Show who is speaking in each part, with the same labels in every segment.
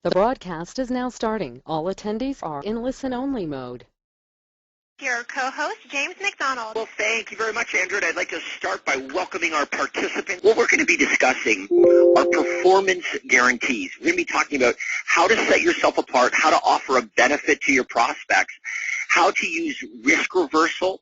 Speaker 1: The broadcast is now starting. All attendees are in listen-only mode.
Speaker 2: Your co-host, James McDonald.
Speaker 3: Well, thank you very much, Andrew. And I'd like to start by welcoming our participants. What we're going to be discussing are performance guarantees. We're going to be talking about how to set yourself apart, how to offer a benefit to your prospects, how to use risk reversal.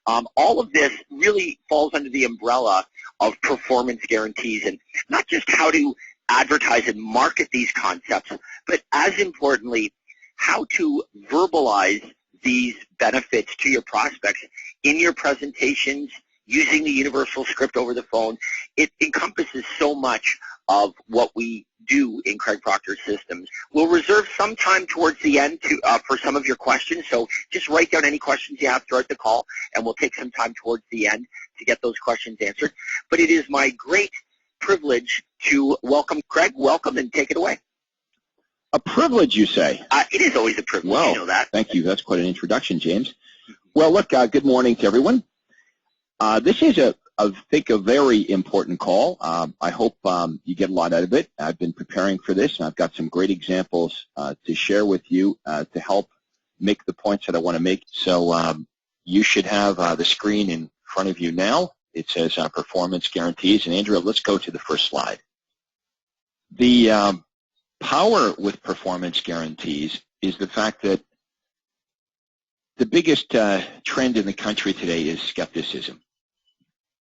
Speaker 3: All of this really falls under the umbrella of performance guarantees, and not just how to advertise and market these concepts, but as importantly, how to verbalize these benefits to your prospects in your presentations using the universal script over the phone. It encompasses so much of what we do in Craig Proctor Systems. We'll reserve some time towards the end for some of your questions, so just write down any questions you have throughout the call, and we'll take some time towards the end to get those questions answered. But it is my great privilege to welcome Craig. Welcome, and take it away.
Speaker 4: A privilege, you say?
Speaker 3: It is always a privilege,
Speaker 4: well,
Speaker 3: you know that.
Speaker 4: Thank you. That's quite an introduction, James. Well, look, good morning to everyone. This is, I think, a very important call. I hope you get a lot out of it. I've been preparing for this, and I've got some great examples to share with you to help make the points that I want to make. So you should have the screen in front of you now. It says performance guarantees. And, Andrea, let's go to the first slide. The power with performance guarantees is the fact that the biggest trend in the country today is skepticism.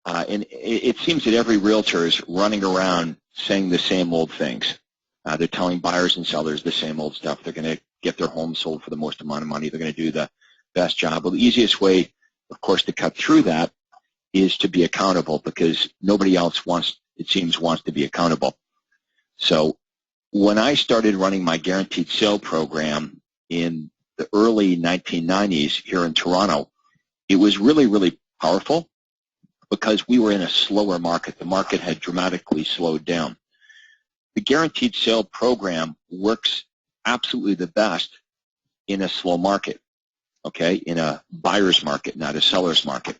Speaker 4: And it seems that every realtor is running around saying the same old things. They're telling buyers and sellers the same old stuff. They're going to get their home sold for the most amount of money. They're going to do the best job. Well, the easiest way, of course, to cut through that is to be accountable, because nobody else wants to be accountable. So when I started running my guaranteed sale program in the early 1990s here in Toronto, it was really, really powerful because we were in a slower market. The market had dramatically slowed down. The guaranteed sale program works absolutely the best in a slow market, okay, in a buyer's market, not a seller's market.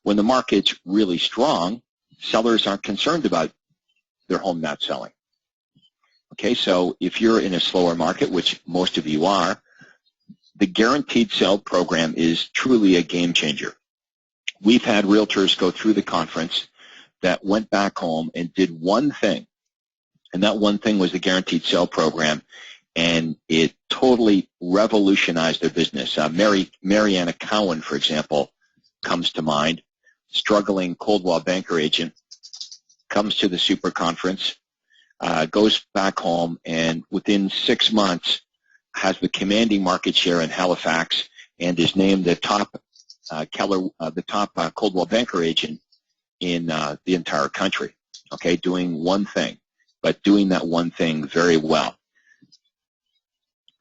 Speaker 4: When the market's really strong, sellers aren't concerned about their home not selling. Okay, so if you're in a slower market, which most of you are, the guaranteed sale program is truly a game changer. We've had realtors go through the conference that went back home and did one thing, and that one thing was the guaranteed sale program, and it totally revolutionized their business. Mariana Cowan, for example, comes to mind. Struggling Coldwell Banker agent, comes to the super conference, goes back home, and within 6 months has the commanding market share in Halifax and is named the top Coldwell Banker agent in the entire country. Okay, doing one thing, but doing that one thing very well.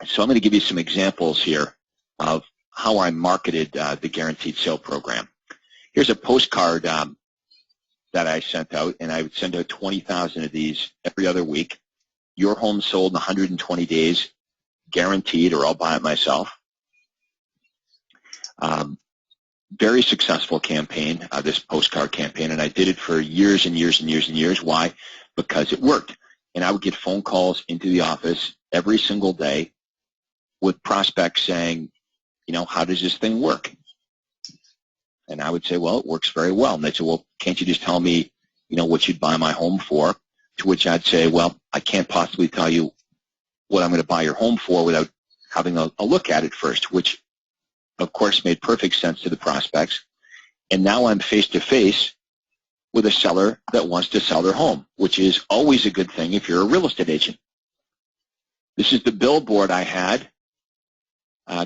Speaker 4: So I'm going to give you some examples here of how I marketed the guaranteed sale program. Here's a postcard that I sent out, and I would send out 20,000 of these every other week. Your home sold in 120 days, guaranteed, or I'll buy it myself. Very successful campaign, this postcard campaign, and I did it for years and years and years and years. Why? Because it worked. And I would get phone calls into the office every single day with prospects saying, you know, how does this thing work? And I would say, well, it works very well. And they'd say, well, can't you just tell me, you know, what you'd buy my home for? To which I'd say, well, I can't possibly tell you what I'm going to buy your home for without having a look at it first, which, of course, made perfect sense to the prospects. And now I'm face-to-face with a seller that wants to sell their home, which is always a good thing if you're a real estate agent. This is the billboard I had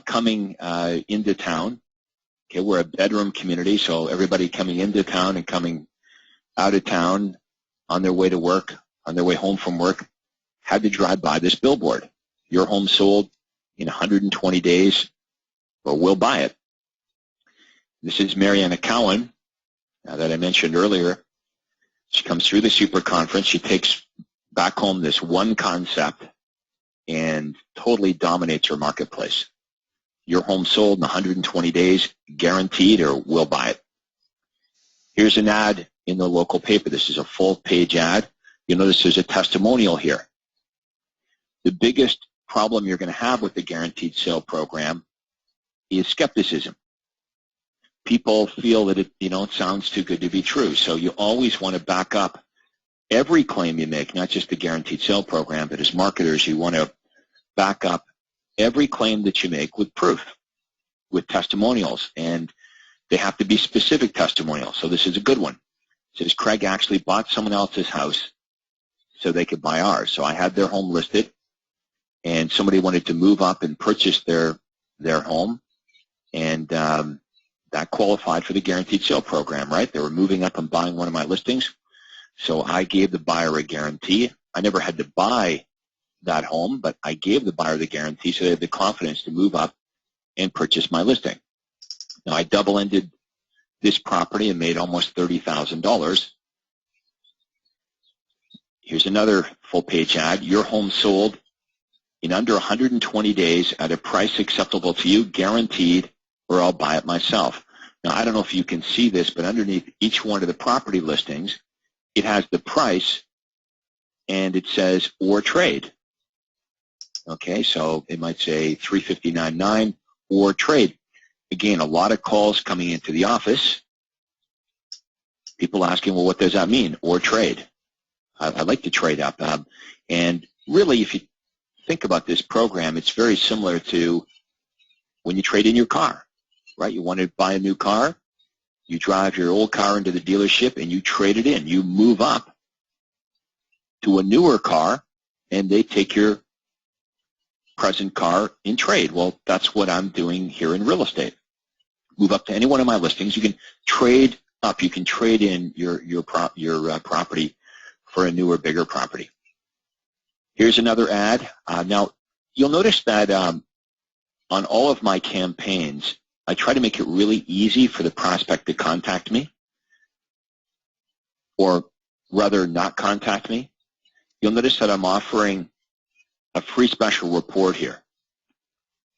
Speaker 4: coming into town. Okay, we're a bedroom community, so everybody coming into town and coming out of town on their way to work, on their way home from work, had to drive by this billboard. Your home sold in 120 days, or we'll buy it. This is Mariana Cowan that I mentioned earlier. She comes through the super conference. She takes back home this one concept and totally dominates her marketplace. Your home sold in 120 days, guaranteed, or we'll buy it. Here's an ad in the local paper. This is a full-page ad. You'll notice there's a testimonial here. the biggest problem you're going to have with the guaranteed sale program is skepticism. People feel that it sounds too good to be true. So you always want to back up every claim you make, not just the guaranteed sale program, but as marketers, you want to back up every claim that you make with proof, with testimonials, and they have to be specific testimonials. So this is a good one. It says Craig actually bought someone else's house so they could buy ours. So I had their home listed, and somebody wanted to move up and purchase their home, and that qualified for the guaranteed sale program, right? They were moving up and buying one of my listings. So I gave the buyer a guarantee. I never had to buy that home, but I gave the buyer the guarantee so they had the confidence to move up and purchase my listing. Now, I double-ended this property and made almost $30,000. Here's another full-page ad. Your home sold in under 120 days at a price acceptable to you, guaranteed, or I'll buy it myself. Now, I don't know if you can see this, but underneath each one of the property listings, it has the price, and it says, or trade. Okay, so it might say $359.9 or trade. Again, a lot of calls coming into the office. People asking, well, what does that mean, or trade? I'd like to trade up. And really, if you think about this program, it's very similar to when you trade in your car, right? You want to buy a new car. You drive your old car into the dealership, and you trade it in. You move up to a newer car, and they take your present car in trade. Well, that's what I'm doing here in real estate. Move up to any one of my listings. You can trade up. You can trade in your property for a newer, bigger property. Here's another ad. Now, you'll notice that on all of my campaigns, I try to make it really easy for the prospect to contact me, or rather not contact me. You'll notice that I'm offering a free special report here.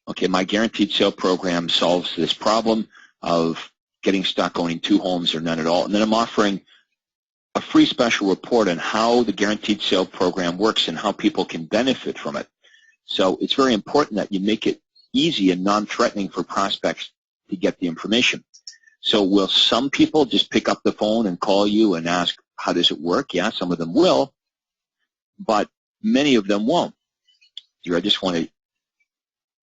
Speaker 4: Okay, my guaranteed sale program solves this problem of getting stuck owning two homes or none at all. And then I'm offering a free special report on how the guaranteed sale program works and how people can benefit from it. So it's very important that you make it easy and non-threatening for prospects to get the information. So will some people just pick up the phone and call you and ask, how does it work? Yeah, some of them will, but many of them won't. I just want to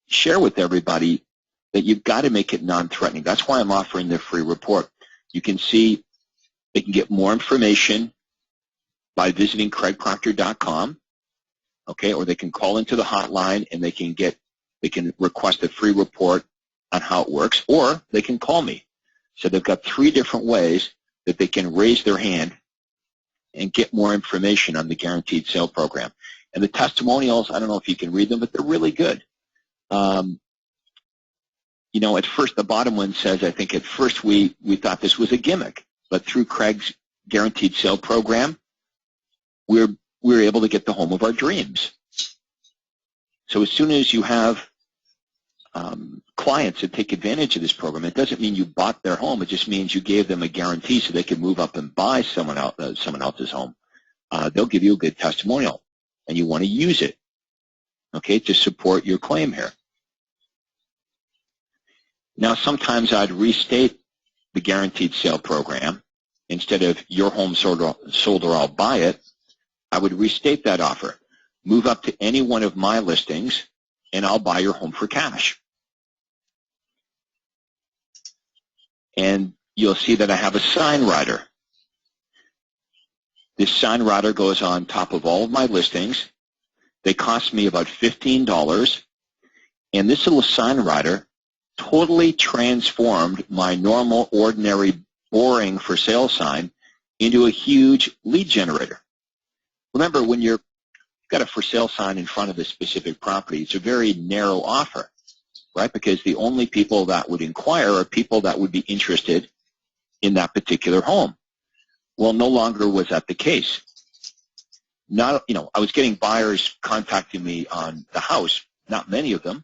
Speaker 4: share with everybody that you've got to make it non-threatening. That's why I'm offering the free report. You can see they can get more information by visiting craigproctor.com, okay, or they can call into the hotline and they can request a free report on how it works, or they can call me. So they've got 3 different ways that they can raise their hand and get more information on the guaranteed sale program. And the testimonials, I don't know if you can read them, but they're really good. At first, the bottom one says, I think at first we thought this was a gimmick, but through Craig's guaranteed sale program, we're able to get the home of our dreams. So as soon as you have clients that take advantage of this program, it doesn't mean you bought their home. It just means you gave them a guarantee so they can move up and buy someone else's home. They'll give you a good testimonial, and you want to use it, okay, to support your claim here. Now, sometimes I'd restate the guaranteed sale program. Instead of your home sold or I'll buy it, I would restate that offer. Move up to any one of my listings, and I'll buy your home for cash. And you'll see that I have a sign rider. This sign rider goes on top of all of my listings. They cost me about $15, and this little sign rider totally transformed my normal, ordinary, boring for sale sign into a huge lead generator. Remember, when you've got a for sale sign in front of a specific property, it's a very narrow offer, right? Because the only people that would inquire are people that would be interested in that particular home. Well, no longer was that the case. I was getting buyers contacting me on the house, not many of them,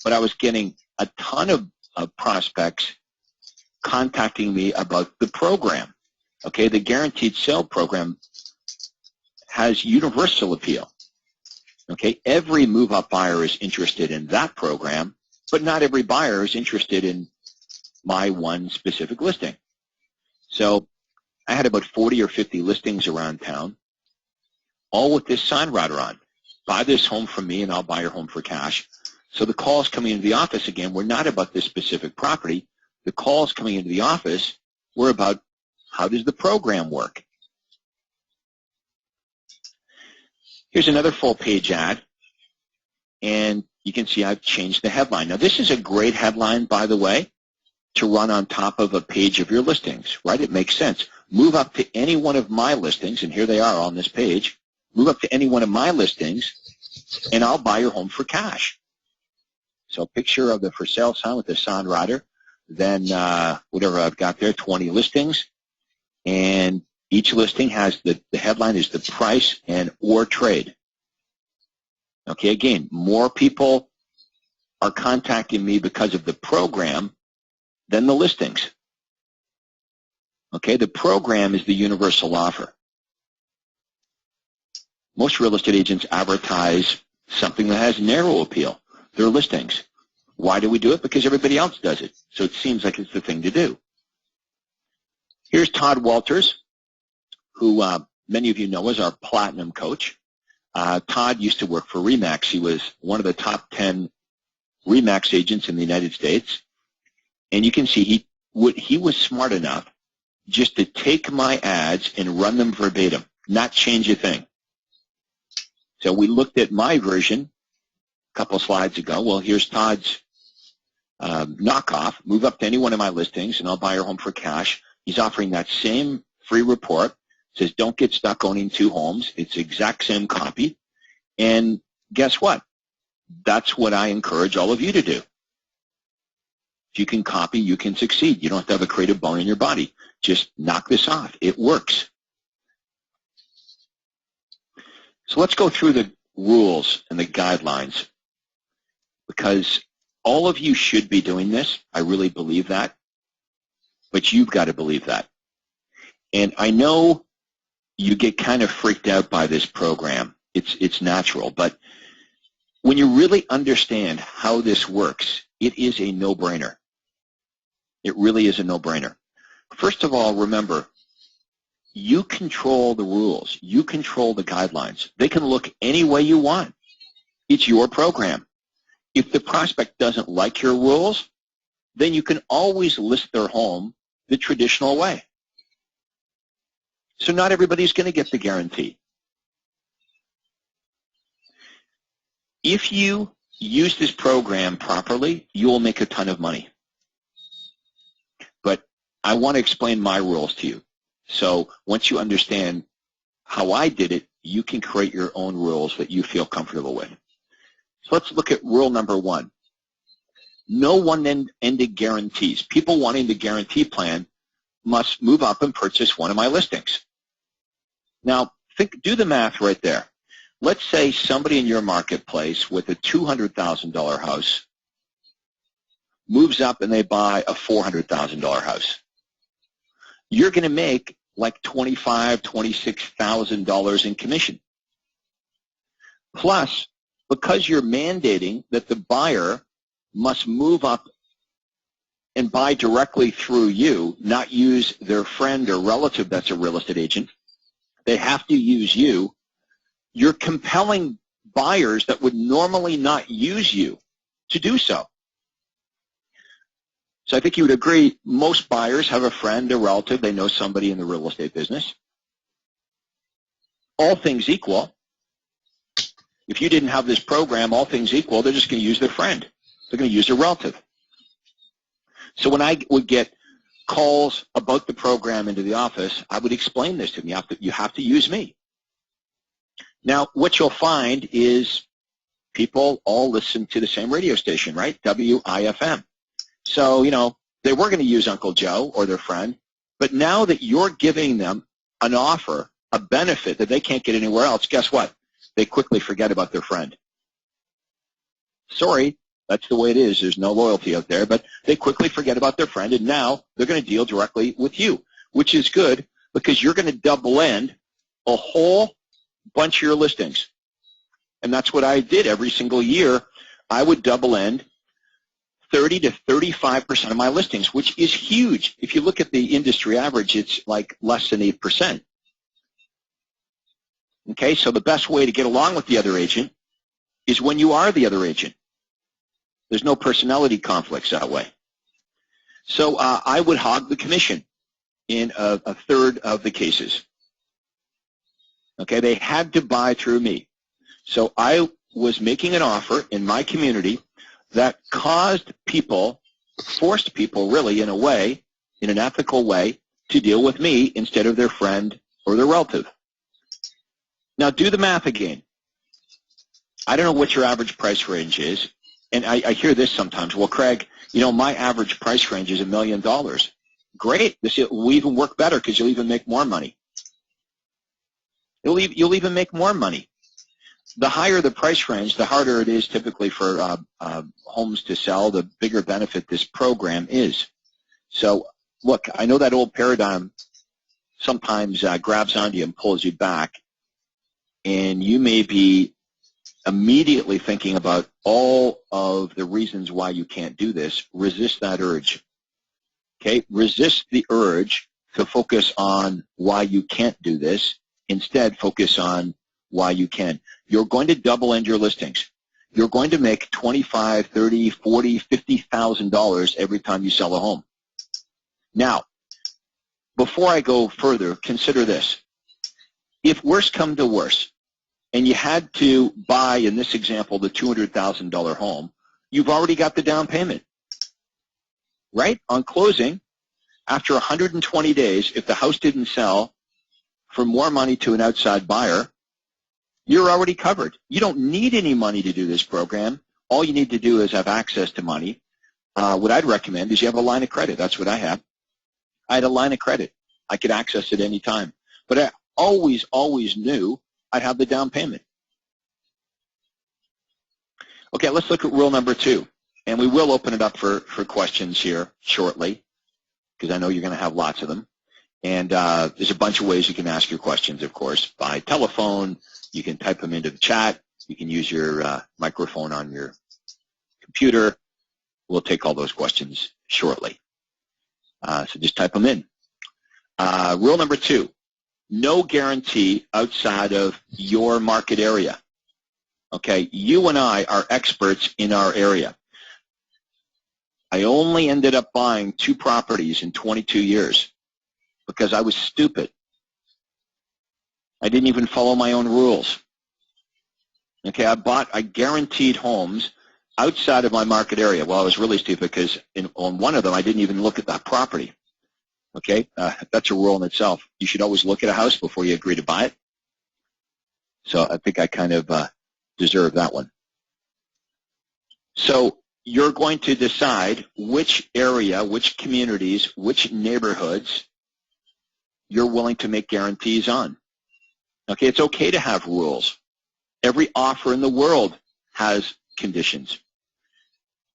Speaker 4: but I was getting a ton of prospects contacting me about the program. Okay, the guaranteed sale program has universal appeal. Okay, every move-up buyer is interested in that program, but not every buyer is interested in my one specific listing. So I had about 40 or 50 listings around town, all with this sign rider on. Buy this home from me and I'll buy your home for cash. So the calls coming into the office, again, were not about this specific property. The calls coming into the office were about how does the program work. Here's another full-page ad, and you can see I've changed the headline. Now, this is a great headline, by the way, to run on top of a page of your listings, right? It makes sense. Move up to any one of my listings, and here they are on this page. Move up to any one of my listings, and I'll buy your home for cash. So a picture of the for sale sign with the sign rider, then whatever I've got there, 20 listings, and each listing has the headline is the price and or trade. Okay, again, more people are contacting me because of the program than the listings. Okay, the program is the universal offer. Most real estate agents advertise something that has narrow appeal, their listings. Why do we do it? Because everybody else does it. So it seems like it's the thing to do. Here's Todd Walters, who many of you know as our Platinum Coach. Todd used to work for RE/MAX. He was one of the top 10 RE/MAX agents in the United States. And you can see he was smart enough just to take my ads and run them verbatim, not change a thing. So we looked at my version a couple slides ago. Well, here's Todd's knockoff. Move up to any one of my listings, and I'll buy your home for cash. He's offering that same free report. It says, don't get stuck owning two homes. It's the exact same copy. And guess what? That's what I encourage all of you to do. If you can copy, you can succeed. You don't have to have a creative bone in your body. Just knock this off. It works. So let's go through the rules and the guidelines, because all of you should be doing this. I really believe that. But you've got to believe that. And I know you get kind of freaked out by this program. It's natural. But when you really understand how this works, it is a no-brainer. It really is a no-brainer. First of all, remember, you control the rules. You control the guidelines. They can look any way you want. It's your program. If the prospect doesn't like your rules, then you can always list their home the traditional way. So not everybody's going to get the guarantee. If you use this program properly, you will make a ton of money. But I want to explain my rules to you. So once you understand how I did it, you can create your own rules that you feel comfortable with. So let's look at rule number 1. No one-ended guarantees. People wanting the guarantee plan must move up and purchase one of my listings. Now, do the math right there. Let's say somebody in your marketplace with a $200,000 house moves up and they buy a $400,000 house. You're going to make like $25,000, $26,000 in commission. Plus, because you're mandating that the buyer must move up and buy directly through you, not use their friend or relative that's a real estate agent, they have to use you. You're compelling buyers that would normally not use you to do so. So I think you would agree most buyers have a friend, a relative, they know somebody in the real estate business. All things equal, if you didn't have this program, all things equal, they're just going to use their friend. They're going to use their relative. So when I would get calls about the program into the office, I would explain this to them. You have to use me. Now, what you'll find is people all listen to the same radio station, right? WIFM. So, they were going to use Uncle Joe or their friend, but now that you're giving them an offer, a benefit that they can't get anywhere else, guess what? They quickly forget about their friend. Sorry, that's the way it is. There's no loyalty out there, but they quickly forget about their friend, and now they're going to deal directly with you, which is good because you're going to double end a whole bunch of your listings. And that's what I did every single year. I would double end 30 to 35% of my listings, which is huge. If you look at the industry average, it's like less than 8%. Okay, so the best way to get along with the other agent is when you are the other agent. There's no personality conflicts that way. So I would hog the commission in a third of the cases. Okay, they had to buy through me. So I was making an offer in my community that caused people, forced people really in a way, in an ethical way, to deal with me instead of their friend or their relative. Now do the math again. I don't know what your average price range is, and I hear this sometimes. Well, Craig, you know, my average price range is $1 million. Great. This will even work better because you'll even make more money. You'll even make more money. The higher the price range, the harder it is typically for homes to sell, the bigger benefit this program is. So, look, I know that old paradigm sometimes grabs onto you and pulls you back, and you may be immediately thinking about all of the reasons why you can't do this. Resist that urge. Okay? Resist the urge to focus on why you can't do this. Instead, focus on why you can. You're going to double end your listings. You're going to make $25,000, $30,000, $40,000, $50,000 every time you sell a home. Now, before I go further, consider this. If worse come to worse, and you had to buy, in this example, the $200,000 home, you've already got the down payment, right? On closing, after 120 days, if the house didn't sell for more money to an outside buyer, you're already covered. You don't need any money to do this program. All you need to do is have access to money. What I'd recommend is you have a line of credit. That's what I have. I had a line of credit. I could access it any time. But I always knew I'd have the down payment. Okay, let's look at rule number 2. And we will open it up for questions here shortly, because I know you're going to have lots of them. And there's a bunch of ways you can ask your questions, of course, by telephone. You can type them into the chat. You can use your microphone on your computer. We'll take all those questions shortly. So just type them in. Rule number 2. No guarantee outside of your market area. Okay, you and I are experts in our area. I only ended up buying 2 properties in 22 years because I was stupid. I didn't even follow my own rules. Okay, I guaranteed homes outside of my market area. Well, I was really stupid because on one of them, I didn't even look at that property. Okay, that's a rule in itself. You should always look at a house before you agree to buy it. So I think I kind of deserve that one. So you're going to decide which area, which communities, which neighborhoods you're willing to make guarantees on. Okay, it's okay to have rules. Every offer in the world has conditions.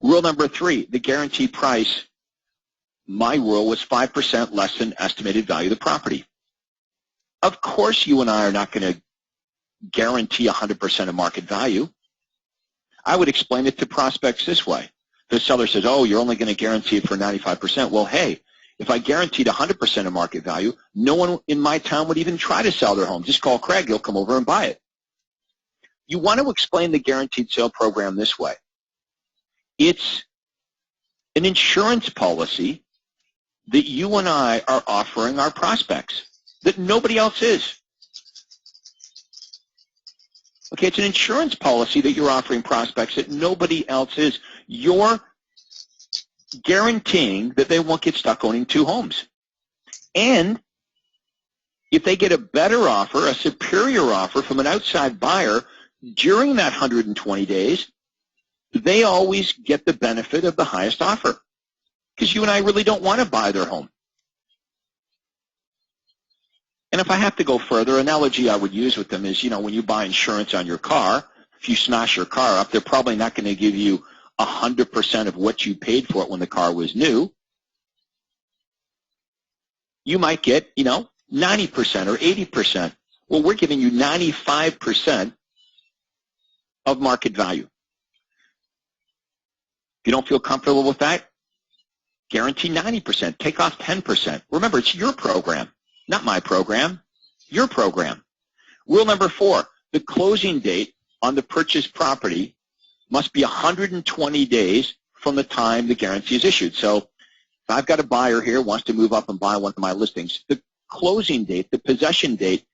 Speaker 4: Rule number 3, the guarantee price. My rule was 5% less than estimated value of the property. Of course, you and I are not going to guarantee 100% of market value. I would explain it to prospects this way. The seller says, oh, you're only going to guarantee it for 95%. Well, hey, if I guaranteed 100% of market value, no one in my town would even try to sell their home. Just call Craig. He'll come over and buy it. You want to explain the guaranteed sale program this way. It's an insurance policy that you and I are offering our prospects that nobody else is. Okay, it's an insurance policy that you're offering prospects that nobody else is. You're guaranteeing that they won't get stuck owning 2 homes. And if they get a better offer, a superior offer from an outside buyer during that 120 days, they always get the benefit of the highest offer. Because you and I really don't want to buy their home. And if I have to go further, analogy I would use with them is, you know, when you buy insurance on your car, if you smash your car up, they're probably not going to give you 100% of what you paid for it when the car was new. You might get, 90% or 80%. Well, we're giving you 95% of market value. If you don't feel comfortable with that, guarantee 90%. Take off 10%. Remember, it's your program, not my program, your program. Rule number 4, the closing date on the purchased property must be 120 days from the time the guarantee is issued. So if I've got a buyer here who wants to move up and buy one of my listings, the closing date, the possession date,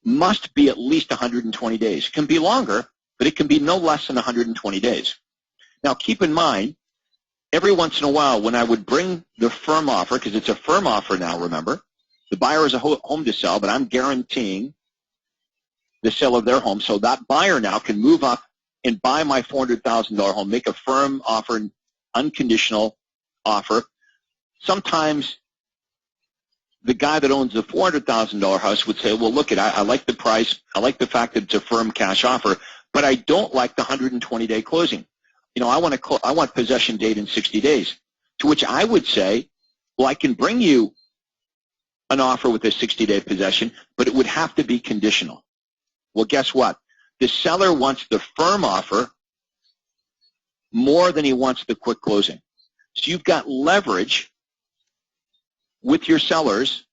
Speaker 4: must be at least 120 days. It can be longer, but it can be no less than 120 days. Now, keep in mind, every once in a while when I would bring the firm offer, because it's a firm offer now, remember, the buyer has a home to sell, but I'm guaranteeing the sale of their home, so that buyer now can move up and buy my $400,000 home, make a firm offer, unconditional offer. Sometimes the guy that owns the $400,000 house would say, well, look, I like the price, I like the fact that it's a firm cash offer, but I don't like the 120-day closing. You know, I want possession date in 60 days, to which I would say, well, I can bring you an offer with a 60-day possession, but it would have to be conditional. Well, guess what? The seller wants the firm offer more than he wants the quick closing. So you've got leverage with your sellers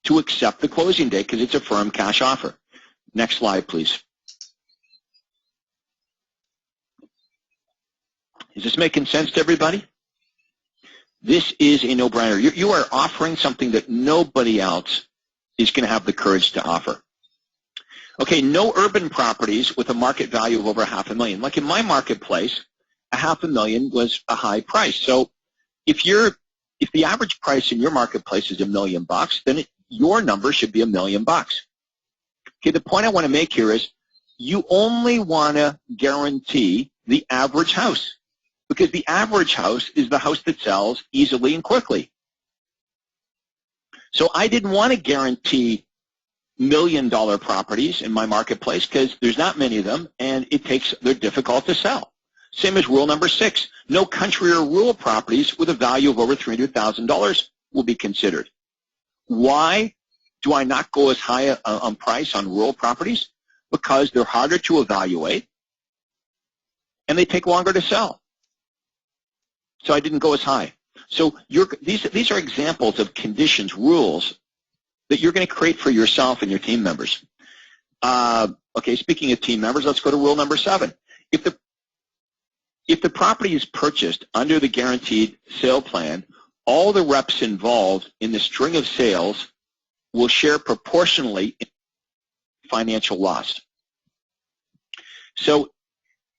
Speaker 4: to accept the closing date because it's a firm cash offer. Next slide, please. Is this making sense to everybody? This is a no-brainer. You are offering something that nobody else is going to have the courage to offer. Okay, no urban properties with a market value of over $500,000. Like in my marketplace, $500,000 was a high price. So if the average price in your marketplace is $1 million, then your number should be $1 million. Okay, the point I want to make here is you only want to guarantee the average house, because the average house is the house that sells easily and quickly. So I didn't want to guarantee $1 million properties in my marketplace because there's not many of them and they're difficult to sell. Same as rule number 6. No country or rural properties with a value of over $300,000 will be considered. Why do I not go as high on price on rural properties? Because they're harder to evaluate and they take longer to sell. So I didn't go as high. So these are examples of conditions, rules that you're going to create for yourself and your team members. Okay, speaking of team members, let's go to rule number 7. If the property is purchased under the guaranteed sale plan, all the reps involved in the string of sales will share proportionally in financial loss. So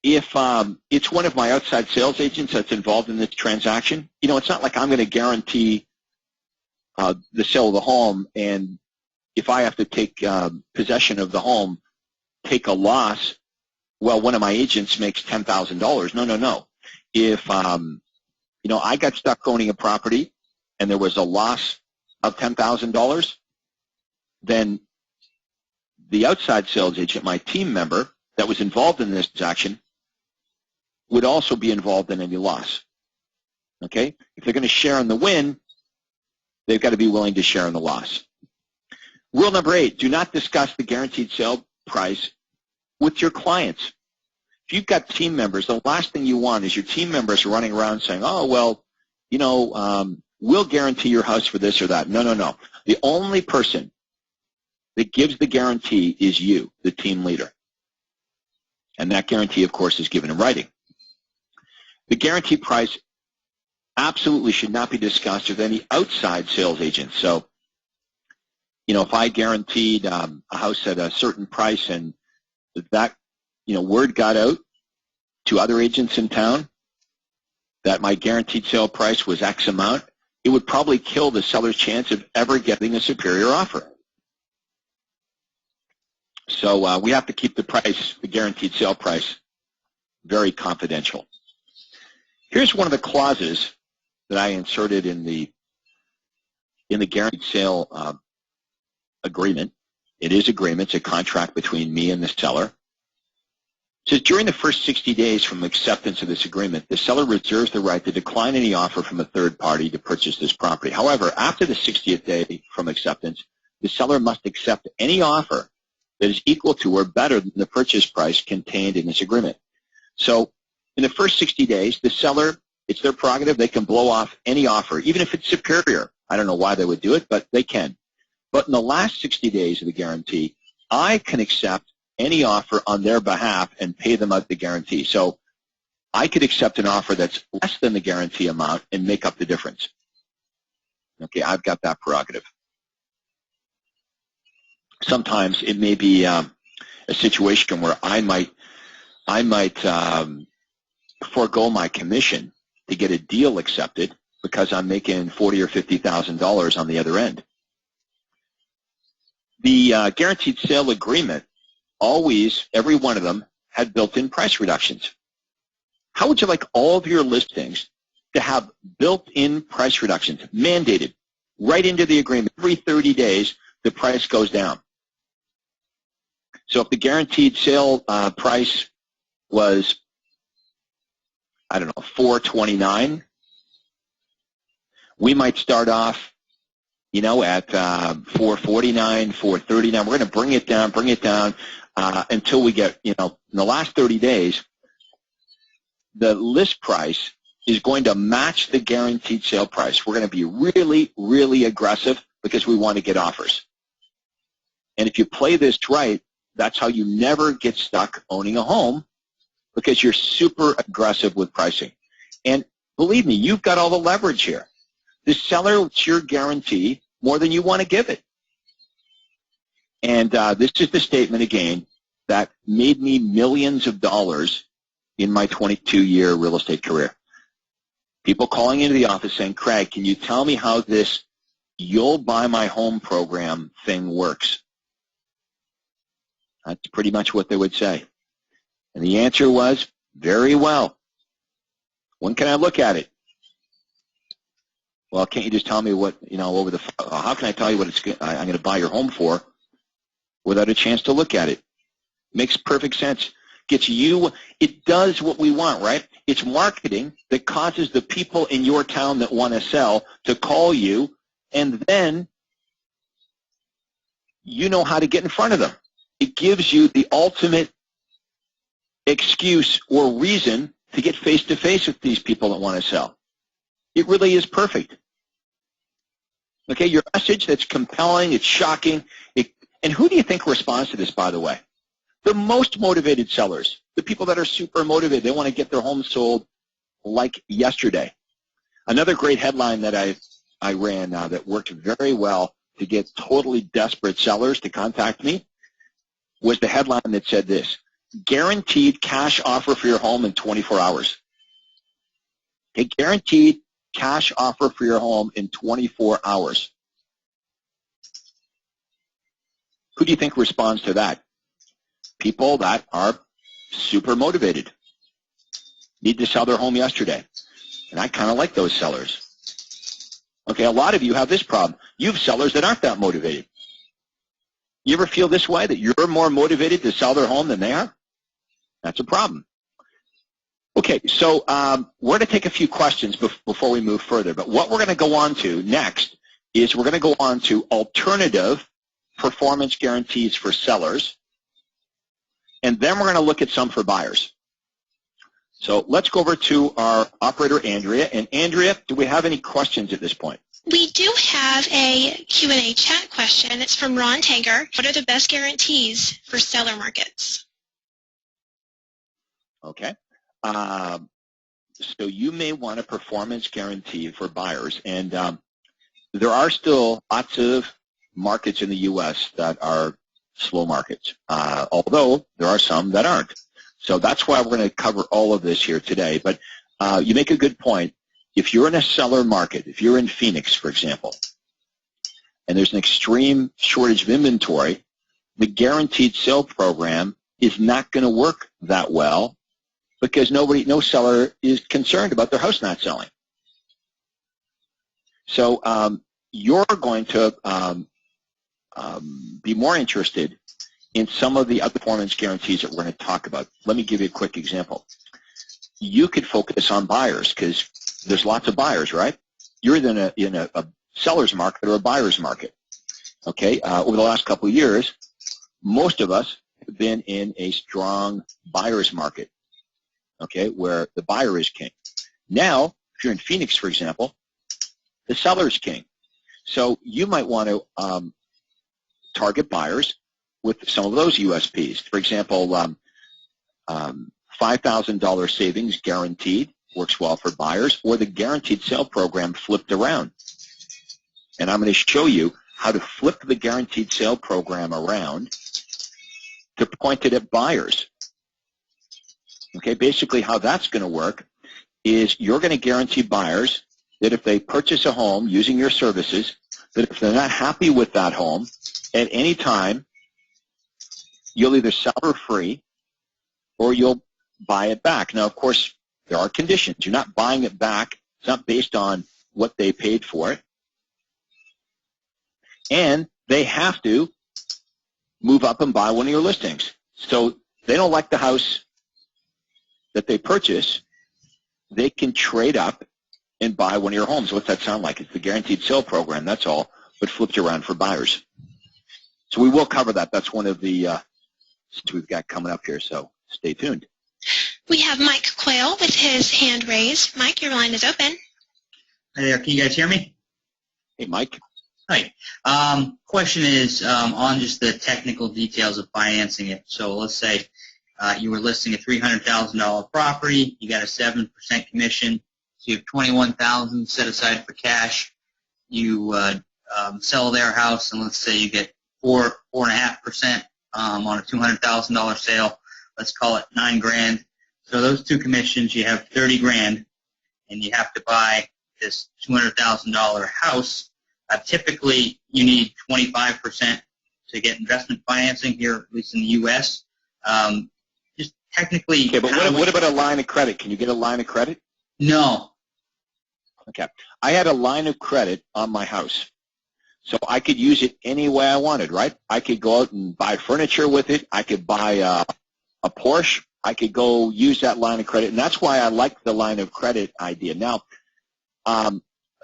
Speaker 4: if it's one of my outside sales agents that's involved in this transaction, you know, it's not like I'm going to guarantee the sale of the home, and if I have to take possession of the home, take a loss, well, one of my agents makes $10,000. No. If, you know, I got stuck owning a property and there was a loss of $10,000, then the outside sales agent, my team member that was involved in this transaction, would also be involved in any loss. Okay? If they're going to share in the win, they've got to be willing to share in the loss. Rule number 8, do not discuss the guaranteed sale price with your clients. If you've got team members, the last thing you want is your team members running around saying, oh, well, you know, we'll guarantee your house for this or that. No. The only person that gives the guarantee is you, the team leader. And that guarantee, of course, is given in writing. The guarantee price absolutely should not be discussed with any outside sales agent. So, you know, if I guaranteed a house at a certain price and that, you know, word got out to other agents in town that my guaranteed sale price was X amount, it would probably kill the seller's chance of ever getting a superior offer. So we have to keep the price, the guaranteed sale price, very confidential. Here's one of the clauses that I inserted in the guaranteed sale agreement. It is agreement. It's a contract between me and the seller. It says, during the first 60 days from acceptance of this agreement, the seller reserves the right to decline any offer from a third party to purchase this property. However, after the 60th day from acceptance, the seller must accept any offer that is equal to or better than the purchase price contained in this agreement. So in the first 60 days, the seller, it's their prerogative. They can blow off any offer, even if it's superior. I don't know why they would do it, but they can. But in the last 60 days of the guarantee, I can accept any offer on their behalf and pay them out the guarantee. So I could accept an offer that's less than the guarantee amount and make up the difference. Okay, I've got that prerogative. Sometimes it may be a situation where I might forego my commission to get a deal accepted because I'm making $40,000 or $50,000 on the other end. The guaranteed sale agreement, always, every one of them, had built-in price reductions. How would you like all of your listings to have built-in price reductions, mandated, right into the agreement? Every 30 days, the price goes down. So if the guaranteed sale price was, I don't know, $429, we might start off, you know, at $449, $439. We're going to bring it down until we get, you know, in the last 30 days, the list price is going to match the guaranteed sale price. We're going to be really, really aggressive because we want to get offers. And if you play this right, that's how you never get stuck owning a home, because you're super aggressive with pricing. And believe me, you've got all the leverage here. The seller, it's your guarantee more than you want to give it. And this is the statement, again, that made me millions of dollars in my 22-year real estate career. People calling into the office saying, Craig, can you tell me how this You'll Buy My Home program thing works? That's pretty much what they would say. And the answer was, very well. When can I look at it? Well, can't you just tell me what, you know, over the, how can I tell you what I'm going to buy your home for without a chance to look at it? Makes perfect sense. Gets you, it does what we want, right? It's marketing that causes the people in your town that want to sell to call you, and then you know how to get in front of them. It gives you the ultimate excuse or reason to get face-to-face with these people that want to sell. It really is perfect. Okay, your message that's compelling, it's shocking. And who do you think responds to this, by the way? The most motivated sellers, the people that are super motivated. They want to get their home sold like yesterday. Another great headline that I ran that worked very well to get totally desperate sellers to contact me was the headline that said this: guaranteed cash offer for your home in 24 hours. A guaranteed cash offer for your home in 24 hours. Who do you think responds to that? People that are super motivated, need to sell their home yesterday. And I kind of like those sellers. Okay, a lot of you have this problem. You have sellers that aren't that motivated. You ever feel this way, that you're more motivated to sell their home than they are? That's a problem. Okay, so we're going to take a few questions before we move further. But what we're going to go on to next is we're going to go on to alternative performance guarantees for sellers. And then we're going to look at some for buyers. So let's go over to our operator, Andrea. And Andrea, do we have any questions at this point?
Speaker 5: We do have a Q&A chat question. It's from Ron Tanger. What are the best guarantees for seller markets?
Speaker 4: Okay. So you may want a performance guarantee for buyers. And there are still lots of markets in the U.S. that are slow markets, although there are some that aren't. So that's why we're going to cover all of this here today. But you make a good point. If you're in a seller market, if you're in Phoenix, for example, and there's an extreme shortage of inventory, the guaranteed sale program is not going to work that well because no seller is concerned about their house not selling. So you're going to be more interested in some of the other performance guarantees that we're going to talk about. Let me give you a quick example. You could focus on buyers because there's lots of buyers, right? You're either in a seller's market or a buyer's market. Okay, over the last couple of years, most of us have been in a strong buyer's market. okay, where the buyer is king. Now, if you're in Phoenix, for example, the seller is king. So you might want to target buyers with some of those USPs. For example, $5,000 savings guaranteed works well for buyers, or the guaranteed sale program flipped around. And I'm going to show you how to flip the guaranteed sale program around to point it at buyers. Okay, basically how that's going to work is you're going to guarantee buyers that if they purchase a home using your services, that if they're not happy with that home, at any time, you'll either sell for free or you'll buy it back. Now, of course, there are conditions. You're not buying it back. It's not based on what they paid for it. And they have to move up and buy one of your listings. So they don't like the house that they purchase, they can trade up and buy one of your homes. What's that sound like? It's the guaranteed sale program, that's all, but flipped around for buyers. So we will cover that. That's one of the we've got coming up here, so stay tuned.
Speaker 5: We have Mike Quayle with his hand raised. Mike, your line is open.
Speaker 6: Hey there, can you guys hear me?
Speaker 4: Hey, Mike.
Speaker 6: Hi. Question is on just the technical details of financing it. So let's say you were listing a $300,000 property, you got a 7% commission, so you have $21,000 set aside for cash. You sell their house, and let's say you get 4.5% on a $200,000 sale. Let's call it $9,000. So those two commissions, you have $30,000, and you have to buy this $200,000 house. Typically, you need 25% to get investment financing here, at least in the U.S. Just technically.
Speaker 4: Okay, but what about a line of credit? Can you get a line of credit?
Speaker 6: No.
Speaker 4: Okay. I had a line of credit on my house, so I could use it any way I wanted, right? I could go out and buy furniture with it. I could buy a Porsche. I could go use that line of credit, and that's why I like the line of credit idea. Now,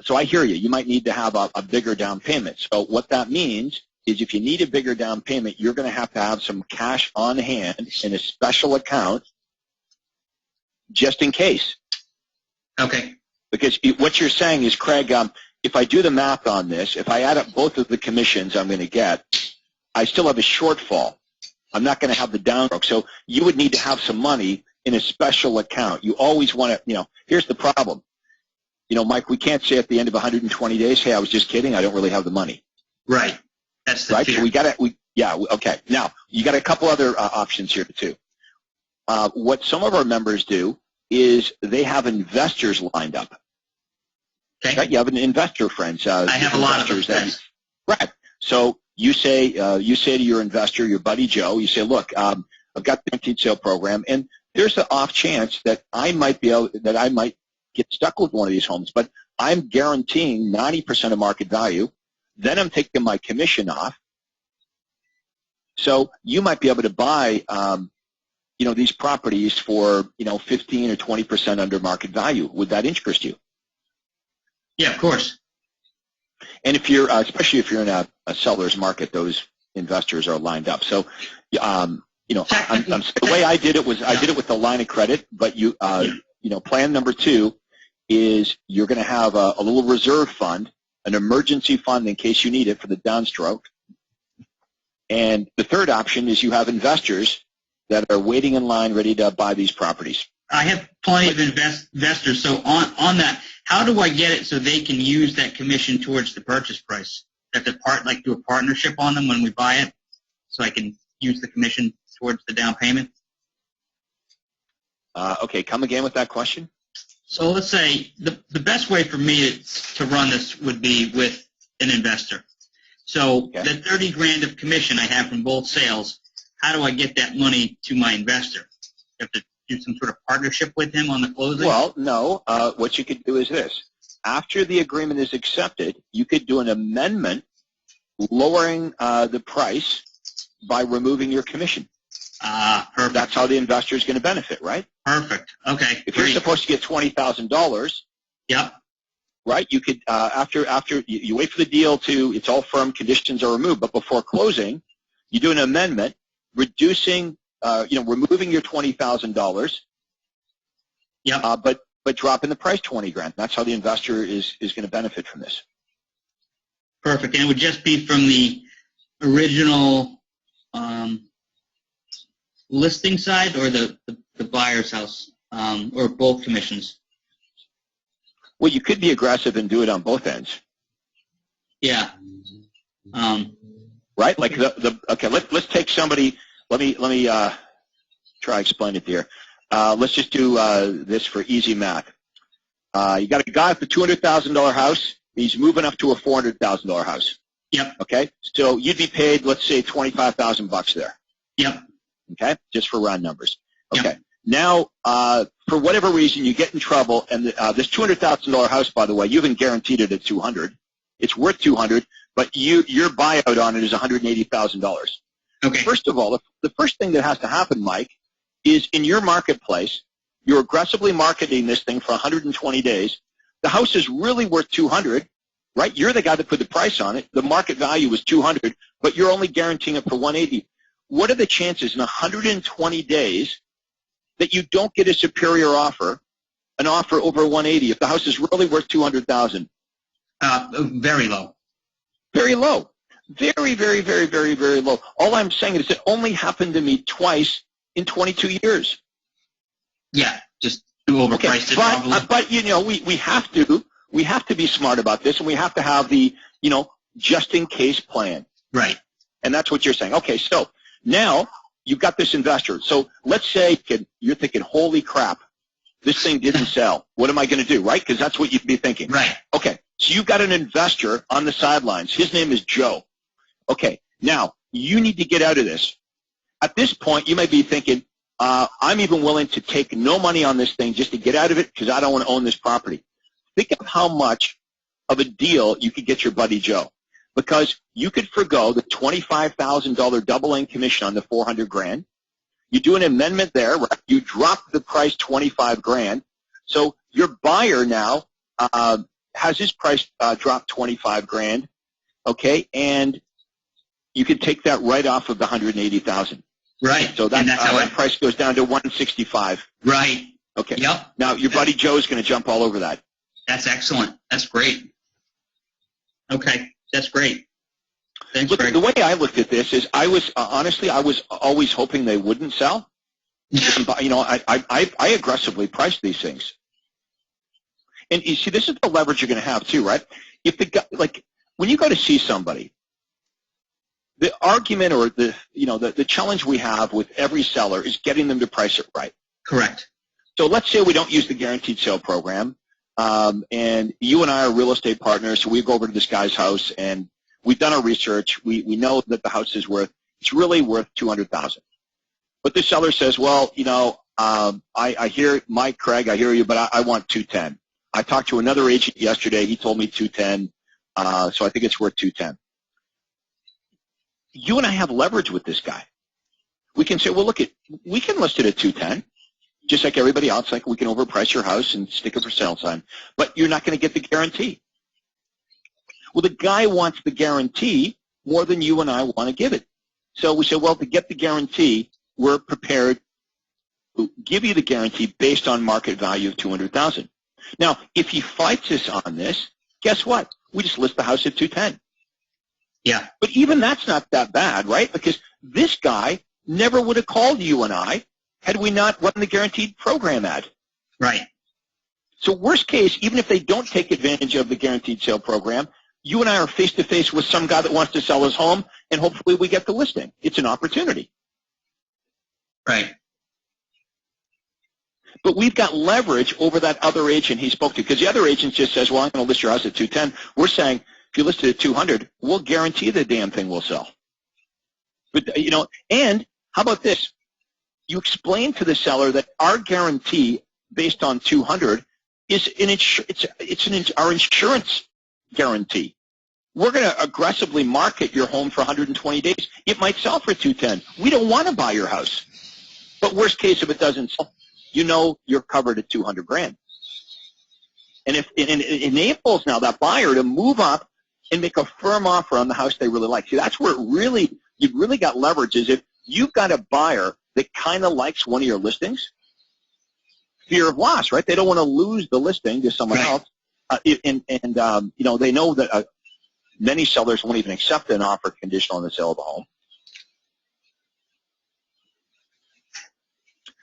Speaker 4: so I hear you. You might need to have a bigger down payment. So what that means is if you need a bigger down payment, you're going to have some cash on hand in a special account just in case.
Speaker 6: Okay.
Speaker 4: Because what you're saying is, Craig, if I do the math on this, if I add up both of the commissions I'm going to get, I still have a shortfall. I'm not going to have the downstroke. So you would need to have some money in a special account. You always want to, here's the problem. Mike, we can't say at the end of 120 days, hey, I was just kidding, I don't really have the money.
Speaker 6: Right. That's the
Speaker 4: right.
Speaker 6: fear.
Speaker 4: So we got to, okay. Now, you got a couple other options here too. What some of our members do is they have investors lined up.
Speaker 6: Okay.
Speaker 4: Right? You have an investor friends.
Speaker 6: I have a lot of them.
Speaker 4: Right. So you say to your investor, your buddy Joe, you say, look, I've got the guaranteed sale program, and there's the off chance that I might get stuck with one of these homes, but I'm guaranteeing 90% of market value. Then I'm taking my commission off. So you might be able to buy, these properties for, 15 or 20% under market value. Would that interest you?
Speaker 6: Yeah, of course.
Speaker 4: And if you're, especially if you're in a seller's market, those investors are lined up. So, the way I did it was I did it with the line of credit, but plan number 2 is you're going to have a little reserve fund, an emergency fund in case you need it for the downstroke. And the third option is you have investors that are waiting in line ready to buy these properties.
Speaker 6: I have plenty of investors. So on that, how do I get it so they can use that commission towards the purchase price? Have to do a partnership on them when we buy it, so I can use the commission towards the down payment?
Speaker 4: Okay, come again with that question.
Speaker 6: So let's say the best way for me to run this would be with an investor. So
Speaker 4: okay.
Speaker 6: The $30,000 of commission I have from both sales, how do I get that money to my investor? You have to do some sort of partnership with him on the closing?
Speaker 4: Well, no. What you could do is this. After the agreement is accepted, you could do an amendment lowering the price by removing your commission.
Speaker 6: Perfect.
Speaker 4: That's how the investor is going to benefit, right?
Speaker 6: Perfect. Okay.
Speaker 4: If you're supposed to get $20,000,
Speaker 6: yep.
Speaker 4: Right? You could after you wait for the deal it's all firm, conditions are removed, but before closing, you do an amendment reducing, removing your $20,000
Speaker 6: Yep.
Speaker 4: But dropping the price 20 grand. That's how the investor is going to benefit from this.
Speaker 6: Perfect. And it would just be from the original listing side or the buyer's house, or both commissions?
Speaker 4: Well, you could be aggressive and do it on both ends.
Speaker 6: Yeah.
Speaker 4: Right? Like okay, let's take somebody. Let me try to explain it here. Let's just do this for easy math. You got a guy with a $200,000 house. He's moving up to a $400,000 house.
Speaker 6: Yep.
Speaker 4: Okay. So you'd be paid, let's say, $25,000 there.
Speaker 6: Yep.
Speaker 4: Okay. Just for round numbers. Okay.
Speaker 6: Yep.
Speaker 4: Now, for whatever reason, you get in trouble, and this $200,000 house, by the way, you haven't guaranteed it at $200. It's worth $200, but your buyout on it is $180,000.
Speaker 6: Okay.
Speaker 4: First of all, the first thing that has to happen, Mike, is in your marketplace, you're aggressively marketing this thing for 120 days. The house is really worth $200, right? You're the guy that put the price on it. The market value was $200, but you're only guaranteeing it for $180. What are the chances in 120 days that you don't get a superior offer, an offer over $180 if the house is really worth $200,000?
Speaker 6: Very low.
Speaker 4: Very low. Very, very, very, very, very low. All I'm saying is it only happened to me twice in 22 years.
Speaker 6: Yeah, just too overpriced it probably.
Speaker 4: But you know, we have to be smart about this, and we have to have the, you know, just in case plan.
Speaker 6: Right.
Speaker 4: And that's what you're saying. Okay, so now you've got this investor. So let's say you're thinking, holy crap, this thing didn't sell. What am I going to do, right? Because that's what you'd be thinking.
Speaker 6: Right.
Speaker 4: Okay, so you've got an investor on the sidelines. His name is Joe. Okay, now you need to get out of this. At this point, you might be thinking, I'm even willing to take no money on this thing just to get out of it because I don't want to own this property. Think of how much of a deal you could get your buddy Joe, because you could forgo the $25,000 double-end commission on the $400 grand. You do an amendment there, right? You drop the price 25 grand. So your buyer now has his price dropped 25 grand, okay, and you can take that right off of the 180,000.
Speaker 6: Right.
Speaker 4: So that's how that price goes down to 165.
Speaker 6: Right.
Speaker 4: Okay.
Speaker 6: Yep.
Speaker 4: Now your buddy Joe is going to jump all over that.
Speaker 6: That's excellent. That's great. Okay. That's great. Thanks,
Speaker 4: Look,
Speaker 6: Greg.
Speaker 4: the way I looked at this is I was honestly I was always hoping they wouldn't sell. You know, I aggressively priced these things. And you see, this is the leverage you're going to have too, right? If the guy, like when you go to see somebody, the argument or the challenge we have with every seller is getting them to price it right.
Speaker 6: Correct.
Speaker 4: So let's say we don't use the guaranteed sale program, and you and I are real estate partners, so we go over to this guy's house, and we've done our research. We know that the house is it's really worth $200,000. But the seller says, well, you know, I hear, Mike, Craig, I hear you, but I want 210. I talked to another agent yesterday. He told me 210, so I think it's worth 210. You and I have leverage with this guy. We can say, well, look, we can list it at 210, just like everybody else. Like we can overprice your house and stick a for sale sign, but you're not going to get the guarantee. Well, the guy wants the guarantee more than you and I want to give it. So we say, well, to get the guarantee, we're prepared to give you the guarantee based on market value of $200,000. Now, if he fights us on this, guess what? We just list the house at 210.
Speaker 6: Yeah.
Speaker 4: But even that's not that bad, right? Because this guy never would have called you and I had we not run the guaranteed program ad.
Speaker 6: Right.
Speaker 4: So worst case, even if they don't take advantage of the guaranteed sale program, you and I are face-to-face with some guy that wants to sell his home, and hopefully we get the listing. It's an opportunity.
Speaker 6: Right.
Speaker 4: But we've got leverage over that other agent he spoke to, because the other agent just says, well, I'm going to list your house at 210. We're saying, if you list it at 200, we'll guarantee the damn thing will sell. But, you know, and how about this? You explain to the seller that our guarantee based on 200 is our insurance guarantee. We're going to aggressively market your home for 120 days. It might sell for 210. We don't want to buy your house. But worst case, if it doesn't sell, you know you're covered at 200 grand. And if it enables now that buyer to move up and make a firm offer on the house they really like. See, that's where you've really got leverage, is if you've got a buyer that kind of likes one of your listings, fear of loss, right? They don't want to lose the listing to someone else. And they know that many sellers won't even accept an offer conditional on the sale of the home.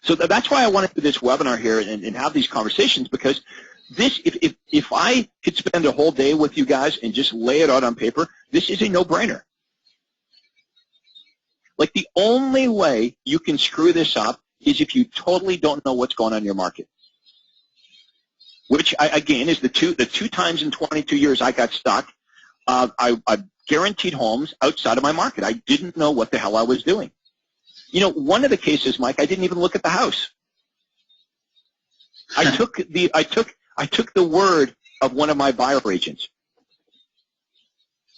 Speaker 4: So that's why I wanted to do this webinar here and have these conversations, because this, if I could spend a whole day with you guys and just lay it out on paper, this is a no-brainer. Like, the only way you can screw this up is if you totally don't know what's going on in your market. Which, again, is the two times in 22 years I got stuck. I guaranteed homes outside of my market. I didn't know what the hell I was doing. You know, one of the cases, Mike, I didn't even look at the house. I took the word of one of my buyer agents.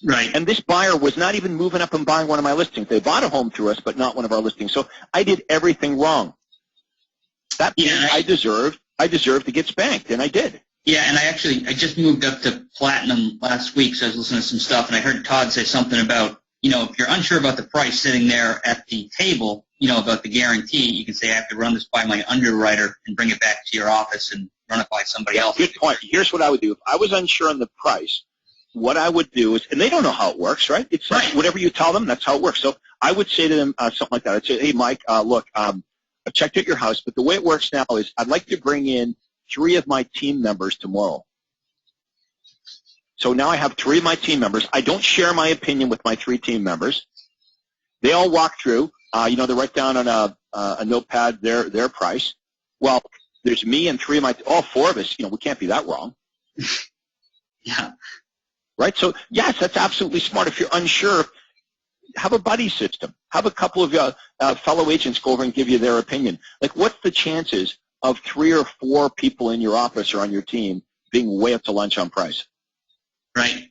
Speaker 6: Right.
Speaker 4: And this buyer was not even moving up and buying one of my listings. They bought a home through us, but not one of our listings. So I did everything wrong. That means I deserved to get spanked, and I did.
Speaker 6: Yeah, and I just moved up to Platinum last week, so I was listening to some stuff, and I heard Todd say something about, if you're unsure about the price sitting there at the table, about the guarantee, you can say, I have to run this by my underwriter and bring it back to your office and run it by somebody else.
Speaker 4: Good point. Here's what I would do. If I was unsure on the price, what I would do is, and they don't know how it works, right? It's like whatever you tell them, that's how it works. So I would say to them something like that. I'd say, hey, Mike, look, I checked out your house, but the way it works now is I'd like to bring in 3 of my team members tomorrow. So now I have 3 of my team members. I don't share my opinion with my 3 team members. They all walk through. They write down on a notepad their price. Well, there's me and 3 of all 4 of us. We can't be that wrong.
Speaker 6: Yeah.
Speaker 4: Right? So, yes, that's absolutely smart. If you're unsure, have a buddy system. Have a couple of fellow agents go over and give you their opinion. Like, what's the chances of 3 or 4 people in your office or on your team being way up to lunch on price?
Speaker 6: Right.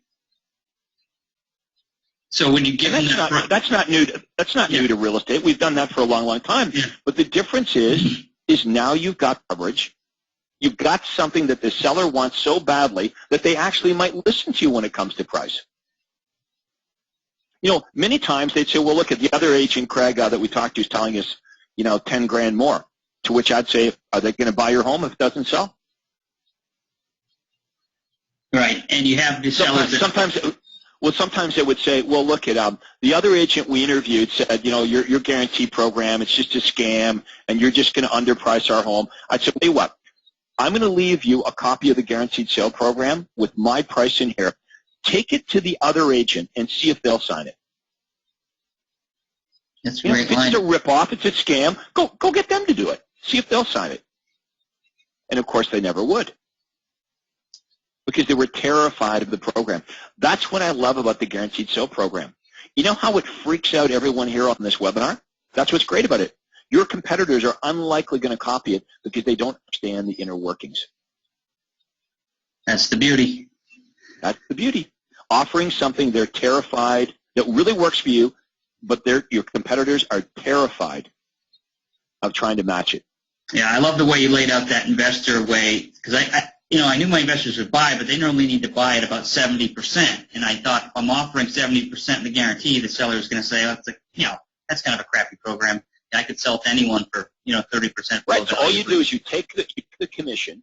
Speaker 6: So when you give them
Speaker 4: that's not new to real estate. We've done that for a long, long time.
Speaker 6: Yeah.
Speaker 4: But the difference is now you've got coverage. You've got something that the seller wants so badly that they actually might listen to you when it comes to price. Many times they'd say, well, look, at the other agent, Craig, that we talked to is telling us, 10 grand more. To which I'd say, are they going to buy your home if it doesn't sell?
Speaker 6: Right, and you have the sellers.
Speaker 4: Sometimes they would say, well, look, at the other agent we interviewed said, your guarantee program, it's just a scam, and you're just going to underprice our home. I'd say, hey, what? I'm going to leave you a copy of the guaranteed sale program with my price in here. Take it to the other agent and see if they'll sign it.
Speaker 6: That's great.
Speaker 4: If it's a ripoff, it's a scam, go get them to do it. See if they'll sign it. And, of course, they never would because they were terrified of the program. That's what I love about the guaranteed sale program. You know how it freaks out everyone here on this webinar? That's what's great about it. Your competitors are unlikely going to copy it because they don't understand the inner workings.
Speaker 6: That's the beauty.
Speaker 4: That's the beauty. Offering something they're terrified that really works for you, but your competitors are terrified of trying to match it.
Speaker 6: Yeah, I love the way you laid out that investor way, because I knew my investors would buy, but they normally need to buy at about 70%. And I thought, if I'm offering 70% in the guarantee, the seller is going to say, that's kind of a crappy program. I could sell to anyone for 30%.
Speaker 4: Right. So all you do is you take the commission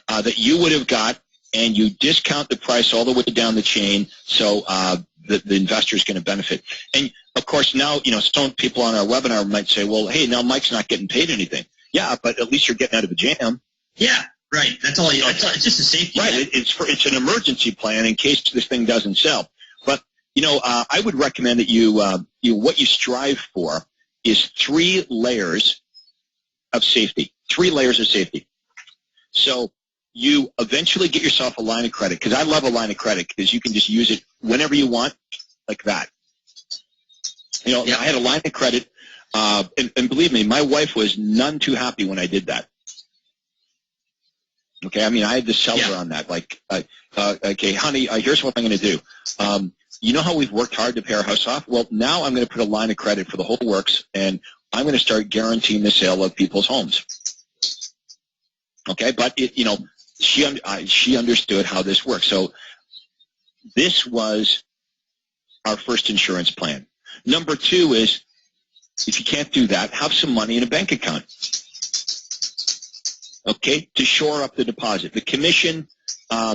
Speaker 4: that you would have got, and you discount the price all the way down the chain, so the investor is going to benefit. And of course, now some people on our webinar might say, "Well, hey, now Mike's not getting paid anything." Yeah, but at least you're getting out of a jam.
Speaker 6: Yeah. Right. That's all. It's just a safety.
Speaker 4: Right. It's an emergency plan in case this thing doesn't sell. But I would recommend that you what you strive for is 3 layers of safety. 3 layers of safety. So you eventually get yourself a line of credit, because I love a line of credit because you can just use it whenever you want, like that. I had a line of credit, and believe me, my wife was none too happy when I did that. Okay, I mean, I had to sell her on that. Like, okay, honey, here's what I'm going to do. You know how we've worked hard to pay our house off? Well, now I'm going to put a line of credit for the whole works, and I'm going to start guaranteeing the sale of people's homes. Okay, but she understood how this works. So this was our first insurance plan. Number 2 is, if you can't do that, have some money in a bank account. okay, to shore up the deposit. The commission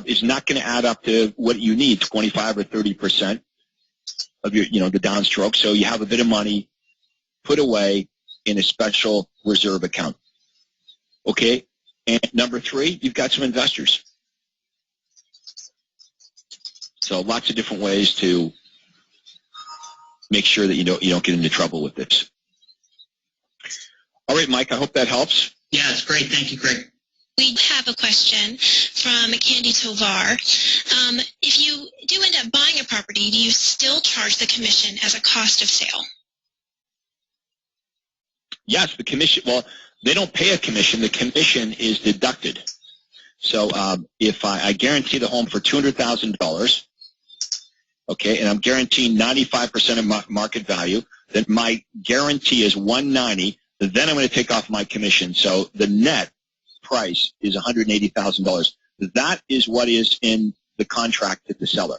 Speaker 4: is not going to add up to what you need, 25 or 30% of your, the downstroke. So you have a bit of money put away in a special reserve account. Okay, and number 3, you've got some investors. So lots of different ways to make sure that you don't get into trouble with this. All right, Mike, I hope that helps.
Speaker 6: Yeah, it's great. Thank you, Greg.
Speaker 5: We have a question from Candy Tovar. If you do end up buying a property, do you still charge the commission as a cost of sale?
Speaker 4: Yes, the commission, well, they don't pay a commission. The commission is deducted. So if I guarantee the home for $200,000, okay, and I'm guaranteeing 95% of market value, then my guarantee is $190,000. Then I'm going to take off my commission. So the net price is $180,000. That is what is in the contract to the seller,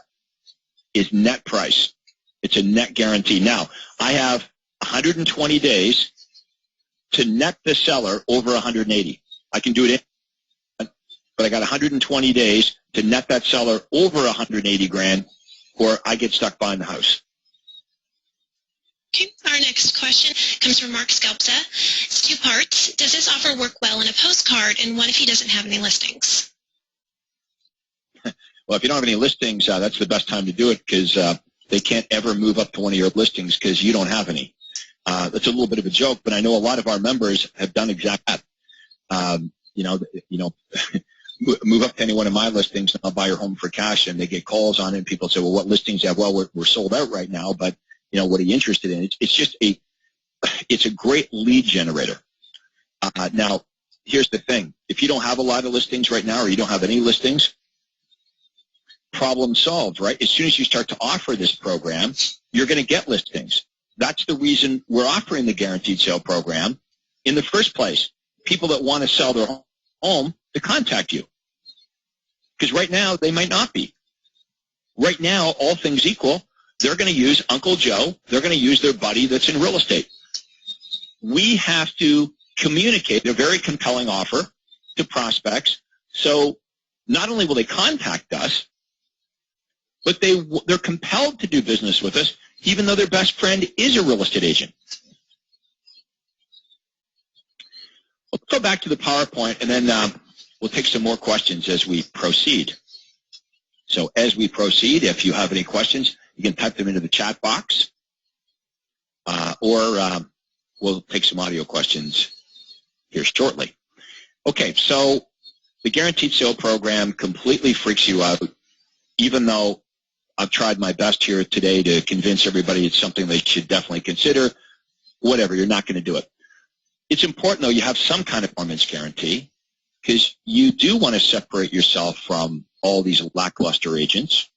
Speaker 4: is net price. It's a net guarantee. Now, I have 120 days to net the seller over 180. I can do it in, but I got 120 days to net that seller over 180 grand, or I get stuck buying the house.
Speaker 5: Okay, our next question comes from Mark Skelpza. It's 2 parts. Does this offer work well in a postcard, and what if he doesn't have any listings?
Speaker 4: Well, if you don't have any listings, that's the best time to do it, because they can't ever move up to one of your listings because you don't have any. That's a little bit of a joke, but I know a lot of our members have done exactly that. Move up to any one of my listings, and I'll buy your home for cash, and they get calls on it, and people say, well, what listings do you have? Well, we're sold out right now, but what are you interested in? It's a great lead generator. Now, here's the thing. If you don't have a lot of listings right now, or you don't have any listings, problem solved, right? As soon as you start to offer this program, you're going to get listings. That's the reason we're offering the guaranteed sale program in the first place. People that want to sell their home to contact you. Because right now, they might not be. Right now, all things equal, they're going to use Uncle Joe. They're going to use their buddy that's in real estate. We have to communicate a very compelling offer to prospects. So not only will they contact us, but they're compelled to do business with us, even though their best friend is a real estate agent. Let's go back to the PowerPoint, and then we'll take some more questions as we proceed. So as we proceed, if you have any questions, you can type them into the chat box, or we'll take some audio questions here shortly. Okay, so the Guaranteed Sale Program completely freaks you out, even though I've tried my best here today to convince everybody it's something they should definitely consider. Whatever, you're not going to do it. It's important, though, you have some kind of performance guarantee, because you do want to separate yourself from all these lackluster agents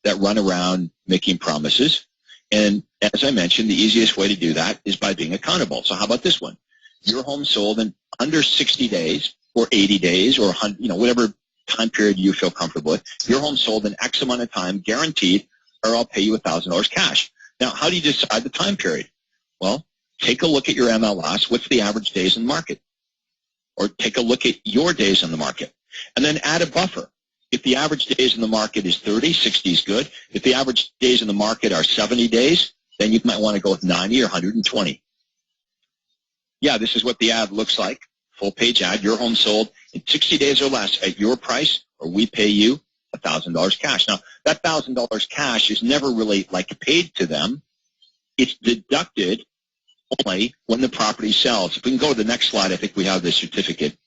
Speaker 4: that run around making promises. And as I mentioned, the easiest way to do that is by being accountable. So how about this one? Your home sold in under 60 days or 80 days or whatever time period you feel comfortable with. Your home sold in X amount of time, guaranteed, or I'll pay you $1,000 cash. Now, how do you decide the time period? Well, take a look at your MLS. What's the average days in the market? Or take a look at your days in the market. And then add a buffer. If the average days in the market is 30, 60 is good. If the average days in the market are 70 days, then you might want to go with 90 or 120. Yeah, this is what the ad looks like. Full page ad. Your home sold in 60 days or less at your price, or we pay you $1,000 cash. Now, that $1,000 cash is never really paid to them. It's deducted only when the property sells. If we can go to the next slide, I think we have the certificate.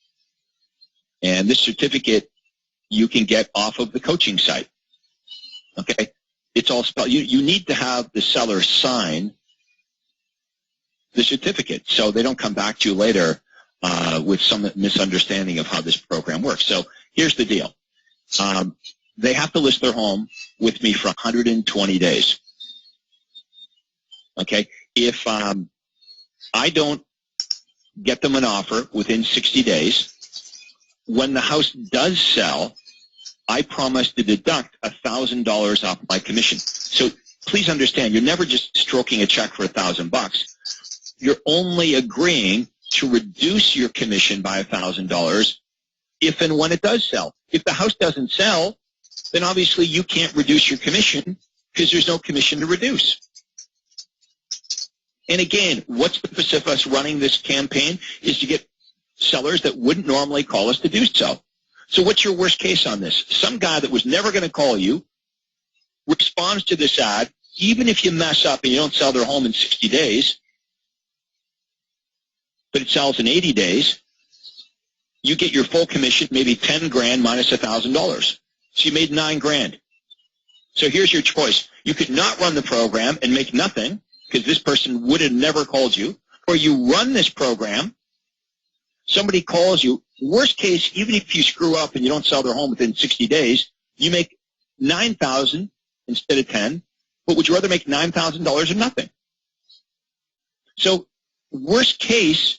Speaker 4: And this certificate you can get off of the coaching site. Okay? It's all spelled. You need to have the seller sign the certificate so they don't come back to you later with some misunderstanding of how this program works. So here's the deal. They have to list their home with me for 120 days. Okay? If I don't get them an offer within 60 days, when the house does sell, I promise to deduct $1,000 off my commission. So please understand, you're never just stroking a check for $1,000. You're only agreeing to reduce your commission by $1,000 if and when it does sell. If the house doesn't sell, then obviously you can't reduce your commission because there's no commission to reduce. And again, what's the purpose of us running this campaign is to get sellers that wouldn't normally call us to do so. So what's your worst case on this? Some guy that was never going to call you responds to this ad, even if you mess up and you don't sell their home in 60 days, but it sells in 80 days, you get your full commission, maybe 10 grand minus $1,000. So you made 9 grand. So here's your choice. You could not run the program and make nothing because this person would have never called you, or you run this program, somebody calls you. Worst case, even if you screw up and you don't sell their home within 60 days, you make $9,000 instead of 10, but would you rather make $9,000 or nothing? So worst case,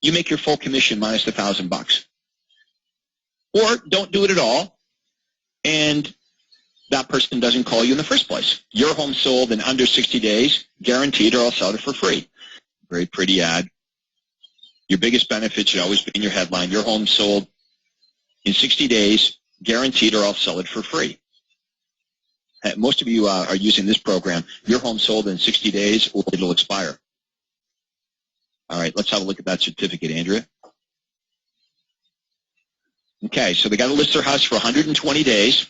Speaker 4: you make your full commission minus the $1,000. Or don't do it at all, and that person doesn't call you in the first place. Your home sold in under 60 days, guaranteed, or I'll sell it for free. Very pretty ad. Your biggest benefit should always be in your headline. Your home sold in 60 days, guaranteed, or I'll sell it for free. Most of you are using this program. Your home sold in 60 days, or it'll expire. All right, let's have a look at that certificate, Andrea. Okay, so they got to list their house for 120 days.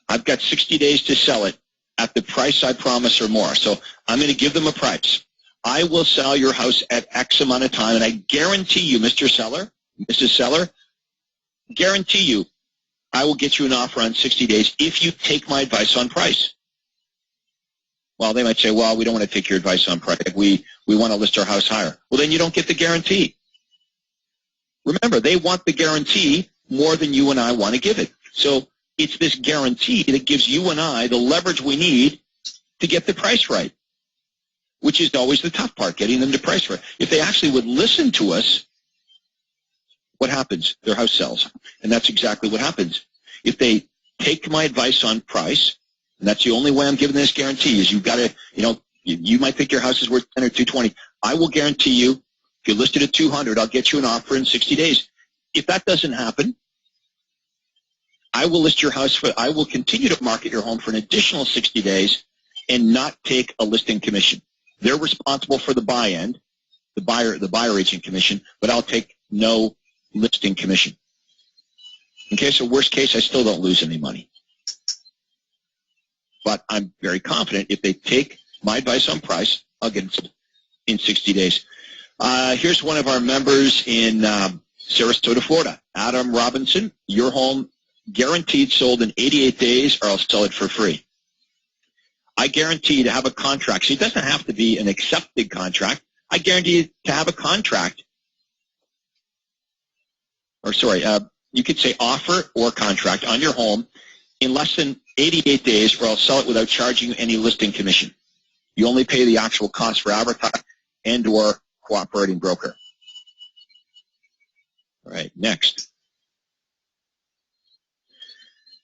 Speaker 4: I've got 60 days to sell it at the price I promise or more. So I'm going to give them a price. I will sell your house at X amount of time, and I guarantee you, Mr. Seller, Mrs. Seller, guarantee you I will get you an offer on 60 days if you take my advice on price. Well, they might say, well, we don't want to take your advice on price. We want to list our house higher. Well, then you don't get the guarantee. Remember, they want the guarantee more than you and I want to give it. So it's this guarantee that gives you and I the leverage we need to get the price right, which is always the tough part, getting them to price right. If they actually would listen to us, what happens? Their house sells. And that's exactly what happens. If they take my advice on price, and that's the only way I'm giving this guarantee, is you've got to, you might think your house is worth 10 or 220. I will guarantee you, if you list it at 200, I'll get you an offer in 60 days. If that doesn't happen, I will list your house I will continue to market your home for an additional 60 days and not take a listing commission. They're responsible for the buy end, the buyer agent commission, but I'll take no listing commission. Okay, so worst case, I still don't lose any money. But I'm very confident if they take my advice on price, I'll get it in 60 days. Here's one of our members in Sarasota, Florida. Adam Robinson, your home guaranteed sold in 88 days, or I'll sell it for free. I guarantee to have a contract. So it doesn't have to be an accepted contract. I guarantee to have a contract. Or sorry, you could say offer or contract on your home in less than 88 days, or I'll sell it without charging you any listing commission. You only pay the actual cost for advertising and or cooperating broker. All right, next.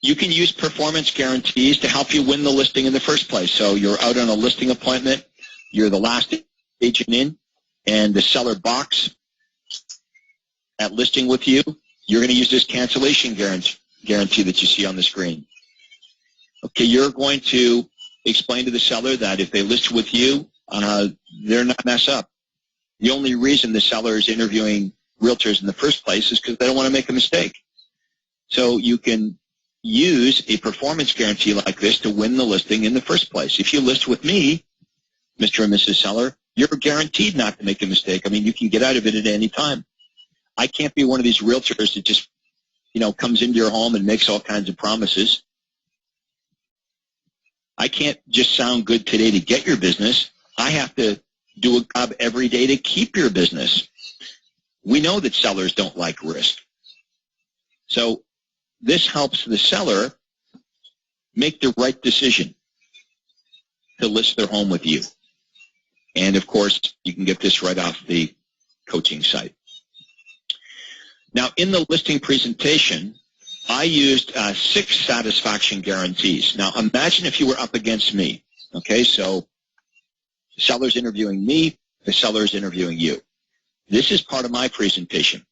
Speaker 4: You can use performance guarantees to help you win the listing in the first place. So you're out on a listing appointment, you're the last agent in, and the seller balks at listing with you, you're going to use this cancellation guarantee that you see on the screen. Okay, you're going to explain to the seller that if they list with you, they're not mess up. The only reason the seller is interviewing realtors in the first place is because they don't want to make a mistake. So you can use a performance guarantee like this to win the listing in the first place. If you list with me, Mr. and Mrs. Seller, you're guaranteed not to make a mistake. I mean, you can get out of it at any time. I can't be one of these realtors that just, comes into your home and makes all kinds of promises. I can't just sound good today to get your business. I have to do a job every day to keep your business. We know that sellers don't like risk. So this helps the seller make the right decision to list their home with you. And, of course, you can get this right off the coaching site. Now, in the listing presentation, I used 6 satisfaction guarantees. Now, imagine if you were up against me. Okay, so the seller's interviewing me, the seller's interviewing you. this is part of my presentation.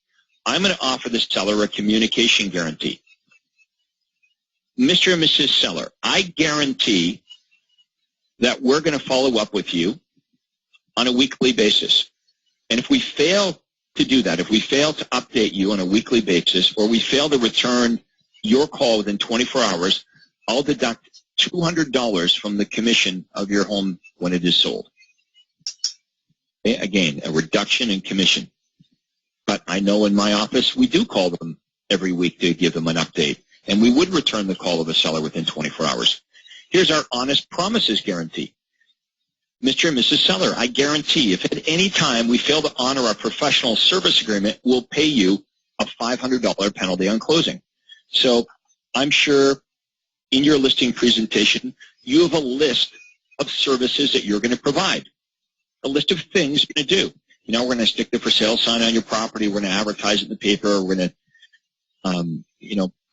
Speaker 4: I'm going to offer the seller a communication guarantee. Mr. and Mrs. Seller, I guarantee that we're going to follow up with you on a weekly basis. And if we fail to do that, if we fail to update you on a weekly basis, or we fail to return your call within 24 hours, I'll deduct $200 from the commission of your home when it is sold. Okay? Again, a reduction in commission. But I know in my office we do call them every week to give them an update, and we would return the call of a seller within 24 hours. Here's our honest promises guarantee. Mr. and Mrs. Seller, I guarantee if at any time we fail to honor our professional service agreement, we'll pay you a $500 penalty on closing. So I'm sure in your listing presentation, you have a list of services that you're going to provide, a list of things you're going to do. You know, we're going to stick the for sale sign on your property. We're going to advertise it in the paper. We're going to,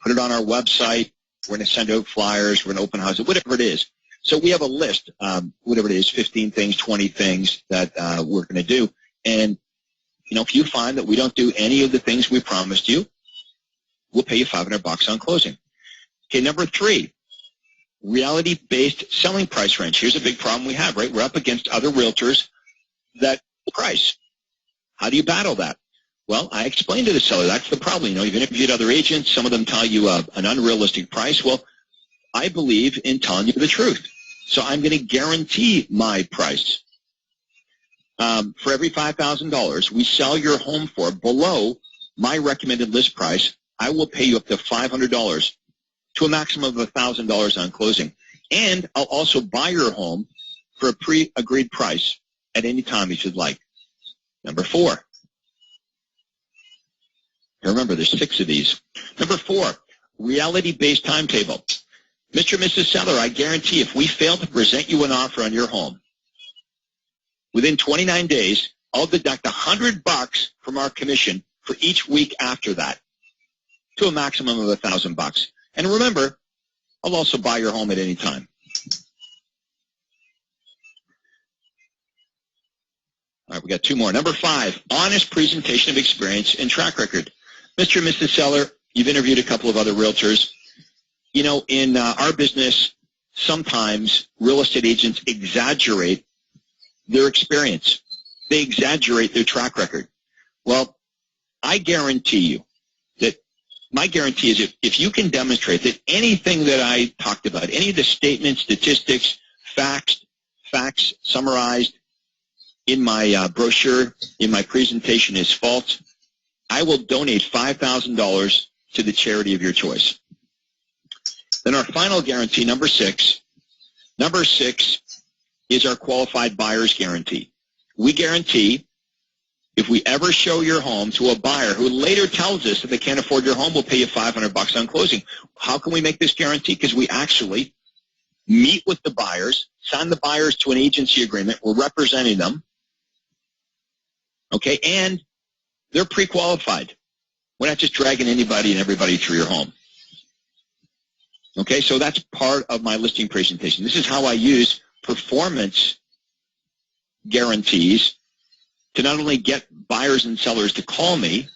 Speaker 4: put it on our website. We're going to send out flyers. We're going to open houses, whatever it is. So we have a list, whatever it is, 15 things, 20 things that we're going to do. And, if you find that we don't do any of the things we promised you, we'll pay you $500 on closing. Okay, number 3, reality-based selling price range. Here's a big problem we have, right? We're up against other realtors that price. How do you battle that? Well, I explained to the seller, that's the problem. You've interviewed other agents. Some of them tell you an unrealistic price. Well, I believe in telling you the truth. So I'm going to guarantee my price. For every $5,000 we sell your home for below my recommended list price, I will pay you up to $500 to a maximum of $1,000 on closing. And I'll also buy your home for a pre-agreed price at any time if you'd like. Number 4. Remember, there's 6 of these. Number 4, reality-based timetable. Mr. and Mrs. Seller, I guarantee if we fail to present you an offer on your home, within 29 days, I'll deduct $100 from our commission for each week after that to a maximum of $1,000. And remember, I'll also buy your home at any time. All right, we got 2 more. Number 5, honest presentation of experience and track record. Mr. and Mrs. Seller, you've interviewed a couple of other realtors. In our business, sometimes real estate agents exaggerate their experience. They exaggerate their track record. Well, I guarantee you that my guarantee is if you can demonstrate that anything that I talked about, any of the statements, statistics, facts summarized in my brochure, in my presentation is false, I will donate $5,000 to the charity of your choice. Then our final guarantee, number 6. Number 6 is our qualified buyer's guarantee. We guarantee if we ever show your home to a buyer who later tells us that they can't afford your home, we'll pay you $500 on closing. How can we make this guarantee? Because we actually meet with the buyers, sign the buyers to an agency agreement. We're representing them. Okay, and they're pre-qualified. We're not just dragging anybody and everybody through your home. Okay, so that's part of my listing presentation. This is how I use performance guarantees to not only get buyers and sellers to call me,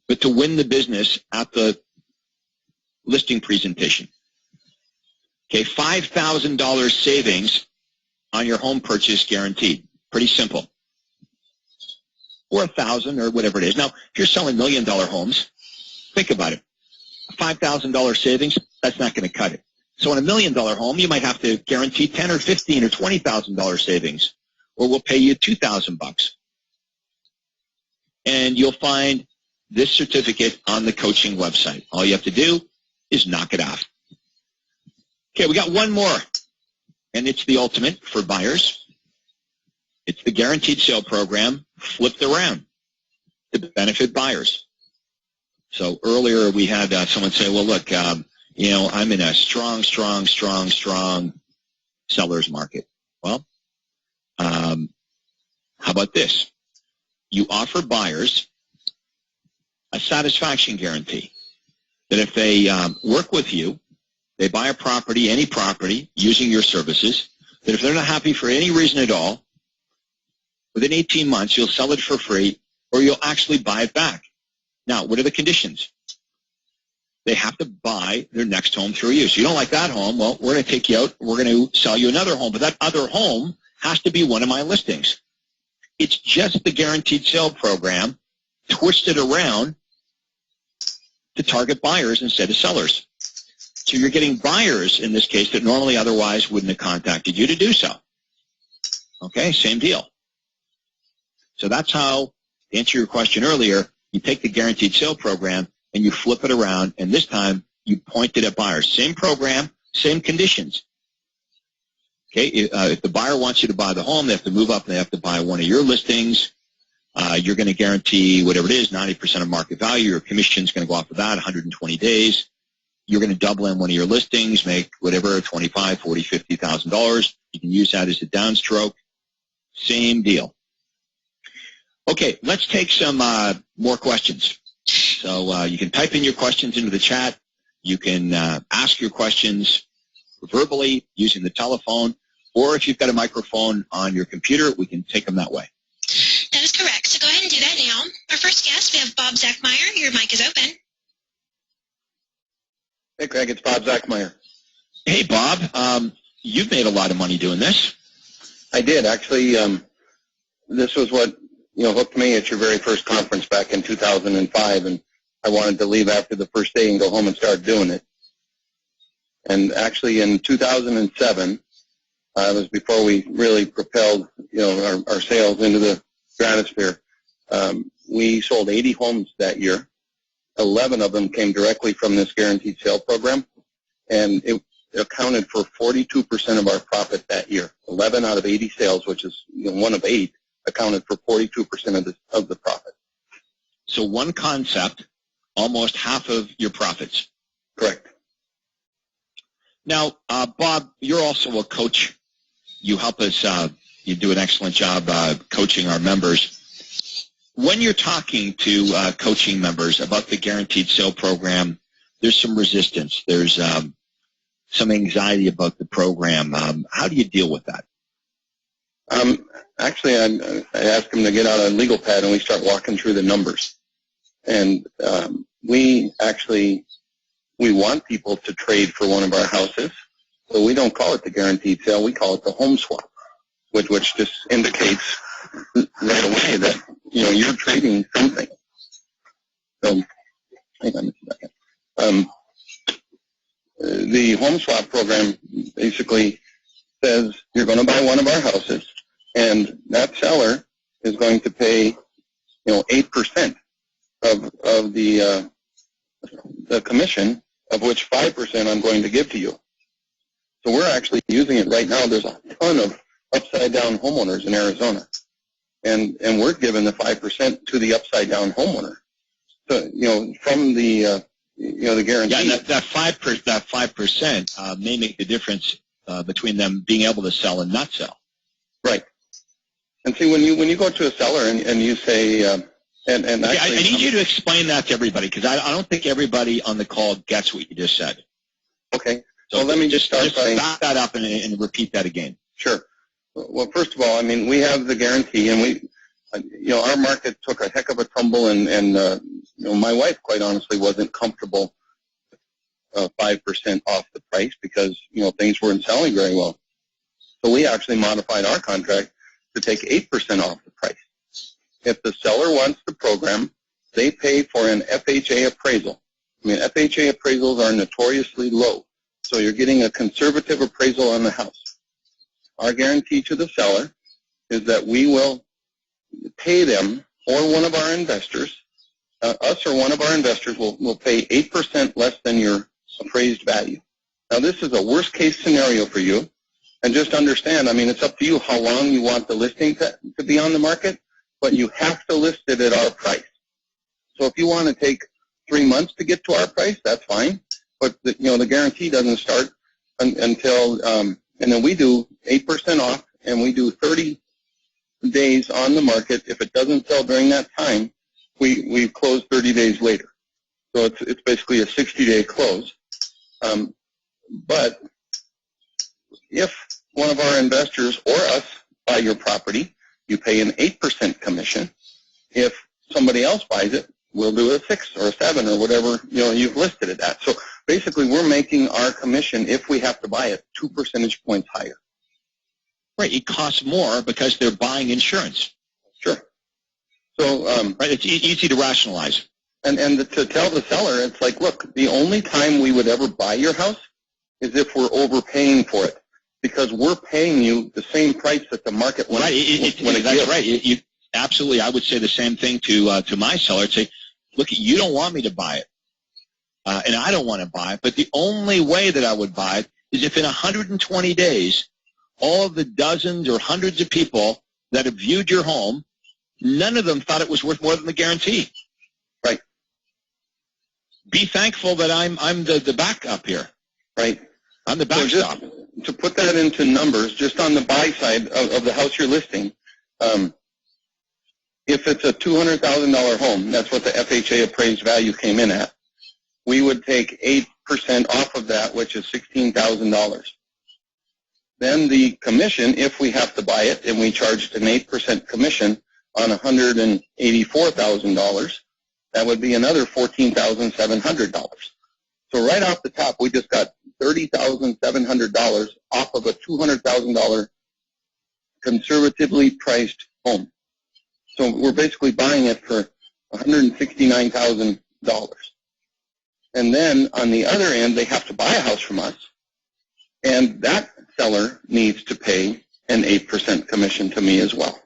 Speaker 4: but to win the business at the listing presentation. Okay, $5,000 savings on your home purchase guaranteed. Pretty simple. Or $1,000 or whatever it is. Now, if you're selling $1 million homes, think about it. A $5,000 savings, that's not going to cut it. So in a $1 million home, you might have to guarantee $10,000 or $15,000 or $20,000 savings, or we'll pay you $2,000. And you'll find this certificate on the coaching website. All you have to do is knock it off. Okay, we got one more, and it's the ultimate for buyers. It's the guaranteed sale program flipped around to benefit buyers. So earlier we had someone say, well, look, I'm in a strong seller's market. Well, how about this? You offer buyers a satisfaction guarantee that if they work with you, they buy a property, any property, using your services, that if they're not happy for any reason at all, within 18 months, you'll sell it for free, or you'll actually buy it back. Now, what are the conditions? They have to buy their next home through you. So you don't like that home, well, we're going to take you out, we're going to sell you another home, but that other home has to be one of my listings. It's just the guaranteed sale program twisted around to target buyers instead of sellers. So you're getting buyers in this case that normally otherwise wouldn't have contacted you to do so. Okay, same deal. So that's how, to answer your question earlier, you take the guaranteed sale program and you flip it around, and this time you point it at buyers. Same program, same conditions. Okay, if the buyer wants you to buy the home, they have to move up and they have to buy one of your listings. You're going to guarantee whatever it is, 90% of market value. Your commission is going to go off of that, 120 days. You're going to double in one of your listings, make whatever, $25,000, $40,000, $50,000. You can use that as a downstroke. Same deal. Okay, let's take some more questions. So you can type in your questions into the chat. You can ask your questions verbally using the telephone, or if you've got a microphone on your computer, we can take them that way.
Speaker 5: That is correct. So go ahead and do that now. Our first guest, we have Bob Zachmeyer. Your mic is open.
Speaker 7: Hey, Craig, it's Bob Zachmeyer.
Speaker 4: Hey, Bob. You've made a lot of money doing this.
Speaker 7: I did. Actually, this was what hooked me at your very first conference back in 2005, and I wanted to leave after the first day and go home and start doing it. And actually in 2007, was before we really propelled our sales into the stratosphere. We sold 80 homes that year. 11 of them came directly from this guaranteed sale program, and it accounted for 42% of our profit that year. 11 out of 80 sales, which is one of 8, accounted for 42% of the profit.
Speaker 4: So one concept, almost half of your profits.
Speaker 7: Correct.
Speaker 4: Now, Bob, you're also a coach. You help us, you do an excellent job coaching our members. When you're talking to coaching members about the guaranteed sale program, there's some resistance. There's some anxiety about the program. How do you deal with that?
Speaker 7: Actually, I ask them to get out a legal pad and we start walking through the numbers. And we want people to trade for one of our houses, so we don't call it the guaranteed sale. We call it the home swap, which just indicates right away that you're trading something. So, hang on a second. The home swap program basically says you're going to buy one of our houses, and that seller is going to pay 8% of the commission, of which 5% I'm going to give to you. So we're actually using it right now. There's a ton of upside-down homeowners in Arizona, and we're giving the 5% to the upside-down homeowner. So from the the guarantee.
Speaker 4: Yeah, and that 5% may make the difference between them being able to sell and not sell.
Speaker 7: Right. And see, when you go to a seller and you say, and actually,
Speaker 4: I need you to explain that to everybody, because I don't think everybody on the call gets what you just said.
Speaker 7: Okay.
Speaker 4: So
Speaker 7: let me just start by
Speaker 4: back that up and repeat that again.
Speaker 7: Sure. Well, first of all, we have the guarantee, and our market took a heck of a tumble, and my wife, quite honestly, wasn't comfortable 5% off the price because things weren't selling very well. So we actually modified our contract to take 8% off the price. If the seller wants the program, they pay for an FHA appraisal. FHA appraisals are notoriously low, so you're getting a conservative appraisal on the house. Our guarantee to the seller is that we will pay them, or one of our investors, us or one of our investors will pay 8% less than your appraised value. Now, this is a worst-case scenario for you, and just understand, it's up to you how long you want the listing to be on the market, but you have to list it at our price. So if you want to take 3 months to get to our price, that's fine, but the guarantee doesn't start until, and then we do 8% off, and we do 30 days on the market. If it doesn't sell during that time, we close 30 days later. So it's basically a 60-day close. But if one of our investors or us buy your property, you pay an 8% commission. If somebody else buys it, we'll do a 6 or a 7 or whatever you've listed it at. So basically, we're making our commission, if we have to buy it, 2 percentage points higher.
Speaker 4: Right. It costs more because they're buying insurance.
Speaker 7: Sure. So
Speaker 4: right. It's easy to rationalize.
Speaker 7: And to tell the seller, it's like, look, the only time we would ever buy your house is if we're overpaying for it, because we're paying you the same price that the market went.
Speaker 4: Right. That's right. You absolutely. I would say the same thing to my seller. I'd say, look, you don't want me to buy it, and I don't want to buy it. But the only way that I would buy it is if in 120 days, all of the dozens or hundreds of people that have viewed your home, none of them thought it was worth more than the guarantee.
Speaker 7: Right.
Speaker 4: Be thankful that I'm the backup here.
Speaker 7: Right.
Speaker 4: I'm the backstop.
Speaker 7: So to put that into numbers, just on the buy side of the house you're listing, if it's a $200,000 home, that's what the FHA appraised value came in at, we would take 8% off of that, which is $16,000. Then the commission, if we have to buy it, and we charged an 8% commission on $184,000, that would be another $14,700. So right off the top, we just got $30,700 off of a $200,000 conservatively priced home. So we're basically buying it for $169,000. And then on the other end, they have to buy a house from us, and that seller needs to pay an 8% commission to me as well.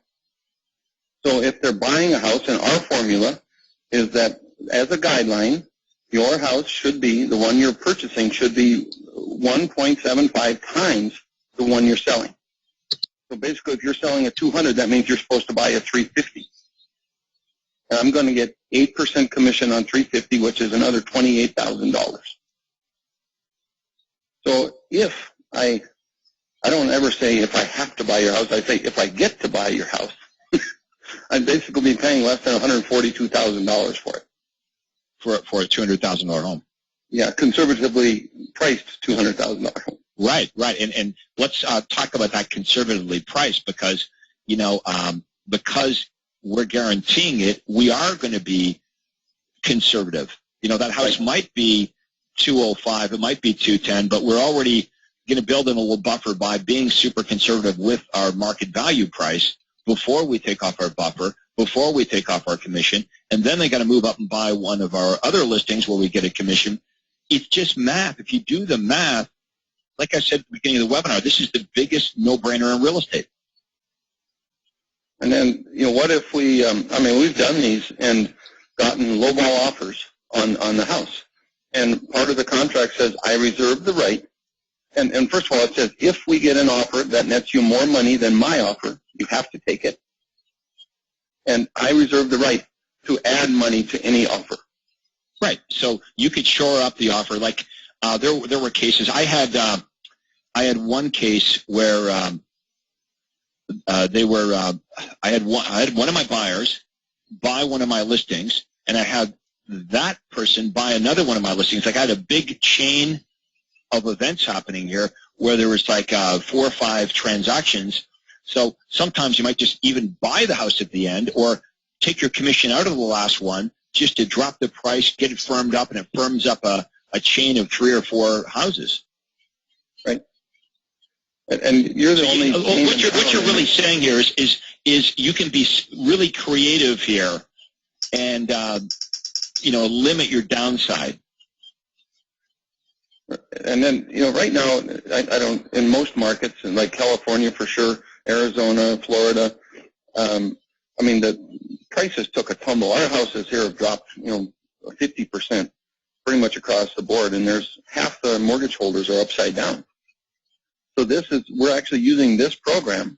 Speaker 7: So if they're buying a house, and our formula is that as a guideline, your house should be, the one you're purchasing should be 1.75 times the one you're selling. So basically, if you're selling a 200, that means you're supposed to buy a 350. And I'm going to get 8% commission on 350, which is another $28,000. So if I don't ever say if I have to buy your house, I say if I get to buy your house, I'd basically be paying less than $142,000 for it.
Speaker 4: For a $200,000 home.
Speaker 7: Yeah, conservatively priced $200,000 home.
Speaker 4: Right. And let's talk about that conservatively priced, because, because we're guaranteeing it, we are going to be conservative. That house might be 205, it might be 210, but we're already going to build in a little buffer by being super conservative with our market value price before we take off our buffer, before we take off our commission, and then they got to move up and buy one of our other listings where we get a commission. It's just math. If you do the math, like I said at the beginning of the webinar, this is the biggest no-brainer in real estate.
Speaker 7: And then, what if we, we've done these and gotten lowball offers on the house. And part of the contract says, I reserve the right. And first of all, it says, if we get an offer that nets you more money than my offer, you have to take it. And I reserve the right to add money to any offer.
Speaker 4: Right. So you could shore up the offer. Like there were cases. I had one case where I had one of my buyers buy one of my listings, and I had that person buy another one of my listings. Like I had a big chain of events happening here where there was like 4 or 5 transactions. So sometimes you might just even buy the house at the end, or take your commission out of the last one just to drop the price, get it firmed up, and it firms up a chain of 3 or 4 houses.
Speaker 7: Right. And you're the only.
Speaker 4: What you're really saying here is you can be really creative here, and limit your downside.
Speaker 7: And then right now, I don't, in most markets, and like California for sure, Arizona, Florida, the prices took a tumble. Our houses here have dropped 50% pretty much across the board, and there's half the mortgage holders are upside down. So we're actually using this program.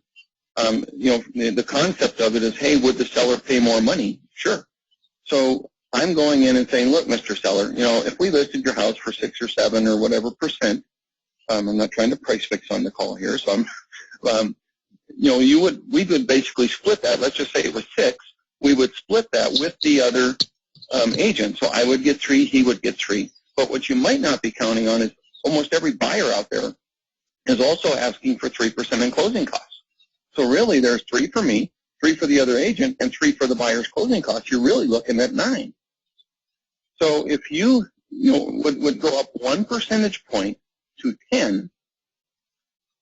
Speaker 7: The concept of it is, hey, would the seller pay more money? Sure. So I'm going in and saying, look, Mr. Seller, if we listed your house for 6 or 7 or whatever percent, I'm not trying to price fix on the call here, so we would basically split that. Let's just say it was 6. We would split that with the other agent. So I would get 3, he would get 3. But what you might not be counting on is almost every buyer out there is also asking for 3% in closing costs. So really, there's 3 for me, 3 for the other agent, and 3 for the buyer's closing costs, you're really looking at 9. So if you would go up 1 percentage point to 10,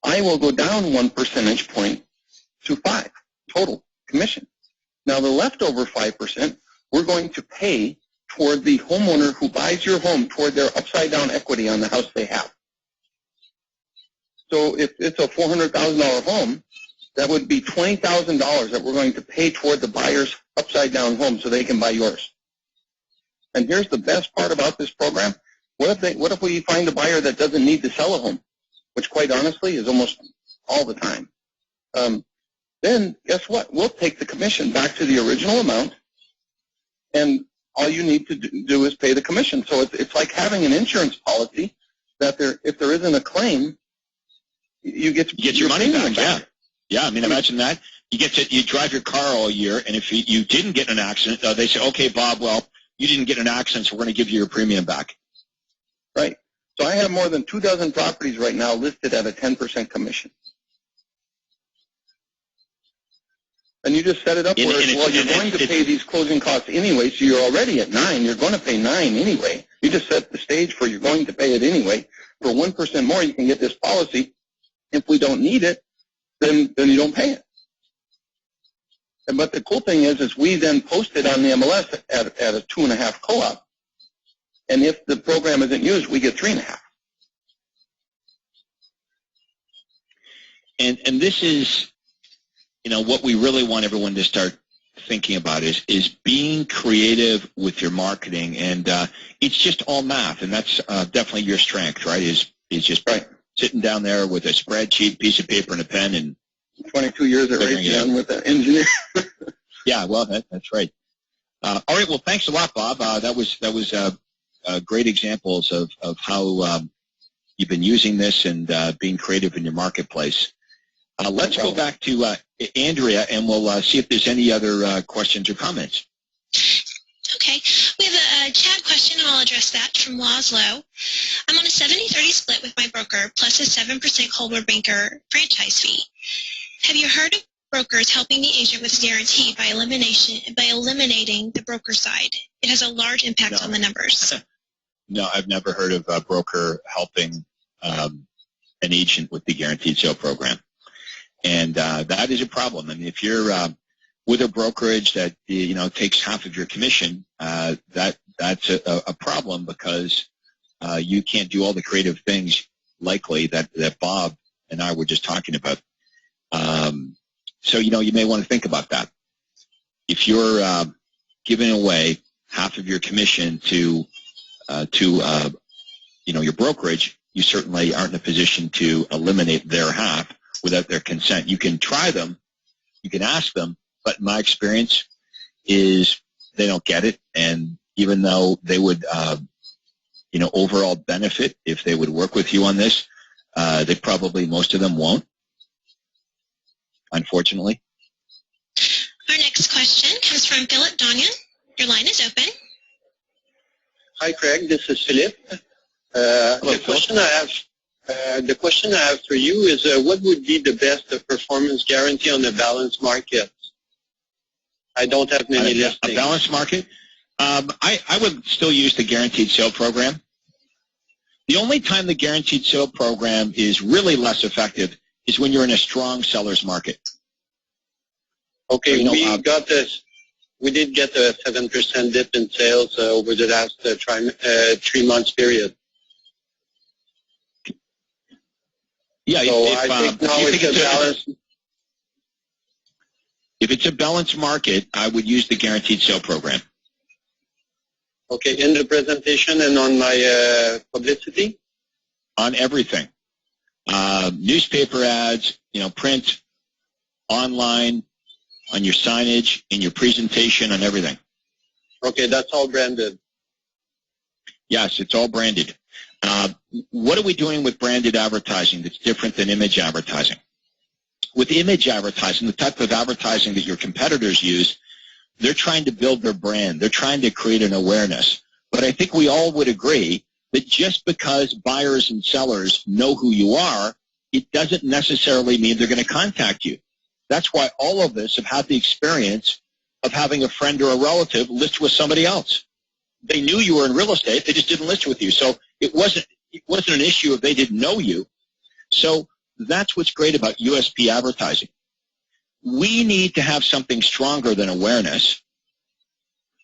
Speaker 7: I will go down 1 percentage point to 5 total commission. Now the leftover 5%, we're going to pay toward the homeowner who buys your home toward their upside down equity on the house they have. So if it's a $400,000 home, that would be $20,000 that we're going to pay toward the buyer's upside down home so they can buy yours. And here's the best part about this program. What if we find a buyer that doesn't need to sell a home, which quite honestly is almost all the time? Then guess what? We'll take the commission back to the original amount, and all you need to do is pay the commission. So it's like having an insurance policy that if there isn't a claim, you get
Speaker 4: your money back. Yeah. I mean, imagine that. You drive your car all year, and if you didn't get in an accident, they say, okay, Bob, well, you didn't get in an accident, so we're going to give you your premium back.
Speaker 7: Right. So I have more than 24 properties right now listed at a 10% commission. And you just set it up where, well, you're going to pay these closing costs anyway, so you're already at 9. You're going to pay 9 anyway. You just set the stage for you're going to pay it anyway. For 1% more, you can get this policy. If we don't need it, then you don't pay it. But the cool thing is we then post it on the MLS at a 2.5 co-op. And if the program isn't used, we get 3.5.
Speaker 4: And this is, what we really want everyone to start thinking about is being creative with your marketing. And it's just all math, and that's definitely your strength, right? Is just sitting down there with a spreadsheet, piece of paper, and a pen, and
Speaker 7: 22 years at Raytheon with an engineer.
Speaker 4: Yeah, well, that's right. All right, well, thanks a lot, Bob. That was great examples of how you've been using this and being creative in your marketplace. Let's go back to Andrea, and we'll see if there's any other questions or comments.
Speaker 5: Okay. We have a chat question, and I'll address that from Laszlo. I'm on a 70-30 split with my broker, plus a 7% Coldwell Banker franchise fee. Have you heard of brokers helping the agent with guarantee by eliminating the broker side? It has a large impact on the numbers.
Speaker 4: No, I've never heard of a broker helping an agent with the guaranteed sale program. And that is a problem. I mean, if you're with a brokerage that takes half of your commission, that's a problem, because you can't do all the creative things likely that Bob and I were just talking about. So you may want to think about that. If you're giving away half of your commission to your brokerage, you certainly aren't in a position to eliminate their half without their consent. You can try them, you can ask them, but my experience is they don't get it. And even though they would, overall benefit if they would work with you on this, they probably, most of them won't, unfortunately.
Speaker 5: Our next question comes from Philip Donyan. Your line is open.
Speaker 8: Hi, Craig. This is Philip.
Speaker 4: Hello,
Speaker 8: The question I have for you is, what would be the best performance guarantee on the balanced market? I don't have many listings.
Speaker 4: A balanced market? I would still use the guaranteed sale program. The only time the guaranteed sale program is really less effective is when you're in a strong seller's market.
Speaker 8: Okay, we did get a 7% dip in sales over the last 3 months period.
Speaker 4: Yeah,
Speaker 8: so I think now it's a balance.
Speaker 4: If it's a balanced market, I would use the guaranteed sale program.
Speaker 8: Okay, in the presentation and on my publicity?
Speaker 4: On everything. Newspaper ads, print, online, on your signage, in your presentation, on everything.
Speaker 8: Okay, that's all branded.
Speaker 4: Yes, it's all branded. What are we doing with branded advertising that's different than image advertising? With image advertising, the type of advertising that your competitors use, they're trying to build their brand. They're trying to create an awareness. But I think we all would agree that just because buyers and sellers know who you are, it doesn't necessarily mean they're going to contact you. That's why all of us have had the experience of having a friend or a relative list with somebody else. They knew you were in real estate, they just didn't list with you. So it wasn't an issue if they didn't know you. So that's what's great about USP advertising. We need to have something stronger than awareness.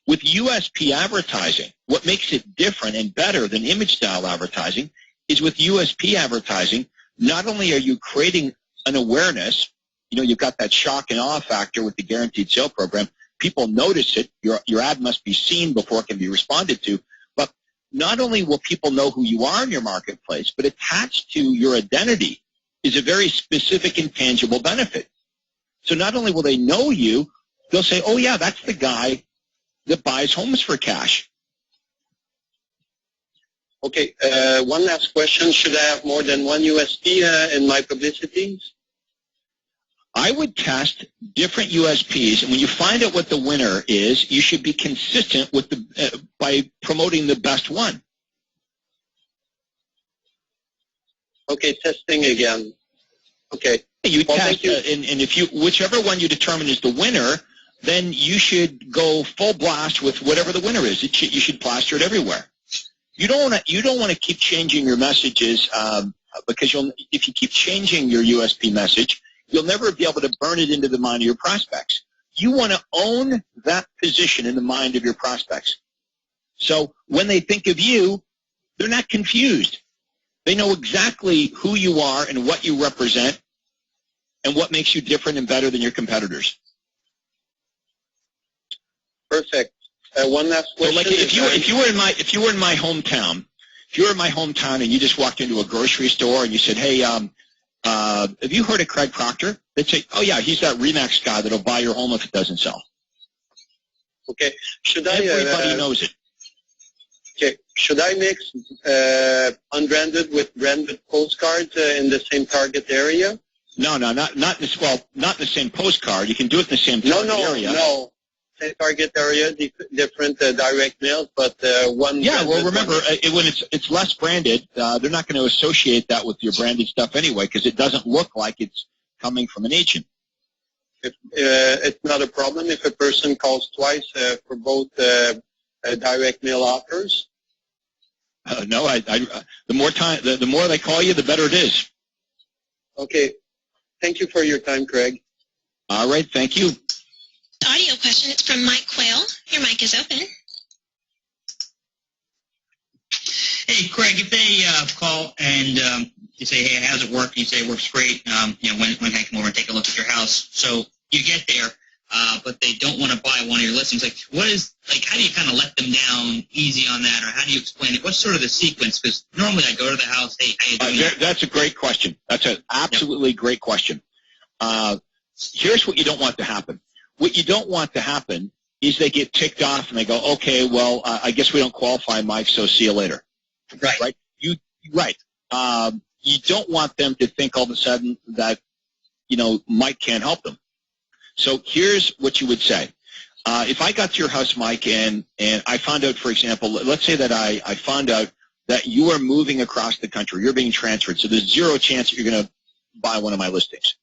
Speaker 4: With USP advertising, what makes it different and better than image style advertising is with USP advertising, not only are you creating an awareness, you've got that shock and awe factor with the guaranteed sale program. People notice it. Your ad must be seen before it can be responded to. But not only will people know who you are in your marketplace, but attached to your identity is a very specific and tangible benefit. So not only will they know you, they'll say, oh, yeah, that's the guy that buys homes for cash.
Speaker 8: Okay, one last question. Should I have more than one USP in my publicities?
Speaker 4: I would test different USPs, and when you find out what the winner is, you should be consistent with by promoting the best one.
Speaker 8: Okay, testing again. Okay.
Speaker 4: You test, and if whichever one you determine is the winner, then you should go full blast with whatever the winner is. You should plaster it everywhere. You don't want to keep changing your messages because if you keep changing your USP message, you'll never be able to burn it into the mind of your prospects. You want to own that position in the mind of your prospects. So when they think of you, they're not confused. They know exactly who you are and what you represent and what makes you different and better than your competitors.
Speaker 8: Perfect. One last question.
Speaker 4: So like if you were in my hometown and you just walked into a grocery store and you said, hey, have you heard of Craig Proctor? They'd say, oh, yeah, he's that RE/MAX guy that'll buy your home if it doesn't sell.
Speaker 8: Okay.
Speaker 4: Everybody knows it.
Speaker 8: Okay. Should I mix unbranded with branded postcards in the same target area?
Speaker 4: No, not in the same postcard. You can do it in the same target area.
Speaker 8: No. Same target area, different direct mails, but one.
Speaker 4: Yeah, well, remember, when it's less branded, they're not going to associate that with your branded stuff anyway because it doesn't look like it's coming from an agent.
Speaker 8: It's not a problem if a person calls twice for both direct mail offers?
Speaker 4: No, the more they call you, the better it is.
Speaker 8: Okay. Thank you for your time, Craig.
Speaker 4: All right, thank you.
Speaker 5: The audio question is from Mike Quayle. Your mic is open.
Speaker 6: Hey, Craig, if they call and you say, hey, how's it work? You say it works great. When can I come over and take a look at your house? So you get there, but they don't want to buy one of your listings. How do you kind of let them down easy on that, or how do you explain it? What's sort of the sequence? Because normally I go to the house, hey, how you doing?
Speaker 4: That's a great question. That's an absolutely great question. Here's what you don't want to happen. What you don't want to happen is they get ticked off and they go, okay, well, I guess we don't qualify, Mike, so see you later.
Speaker 6: Right.
Speaker 4: Right. You don't want them to think all of a sudden that, Mike can't help them. So here's what you would say. If I got to your house, Mike, and I found out, for example, let's say that I found out that you are moving across the country. You're being transferred, so there's zero chance that you're going to buy one of my listings.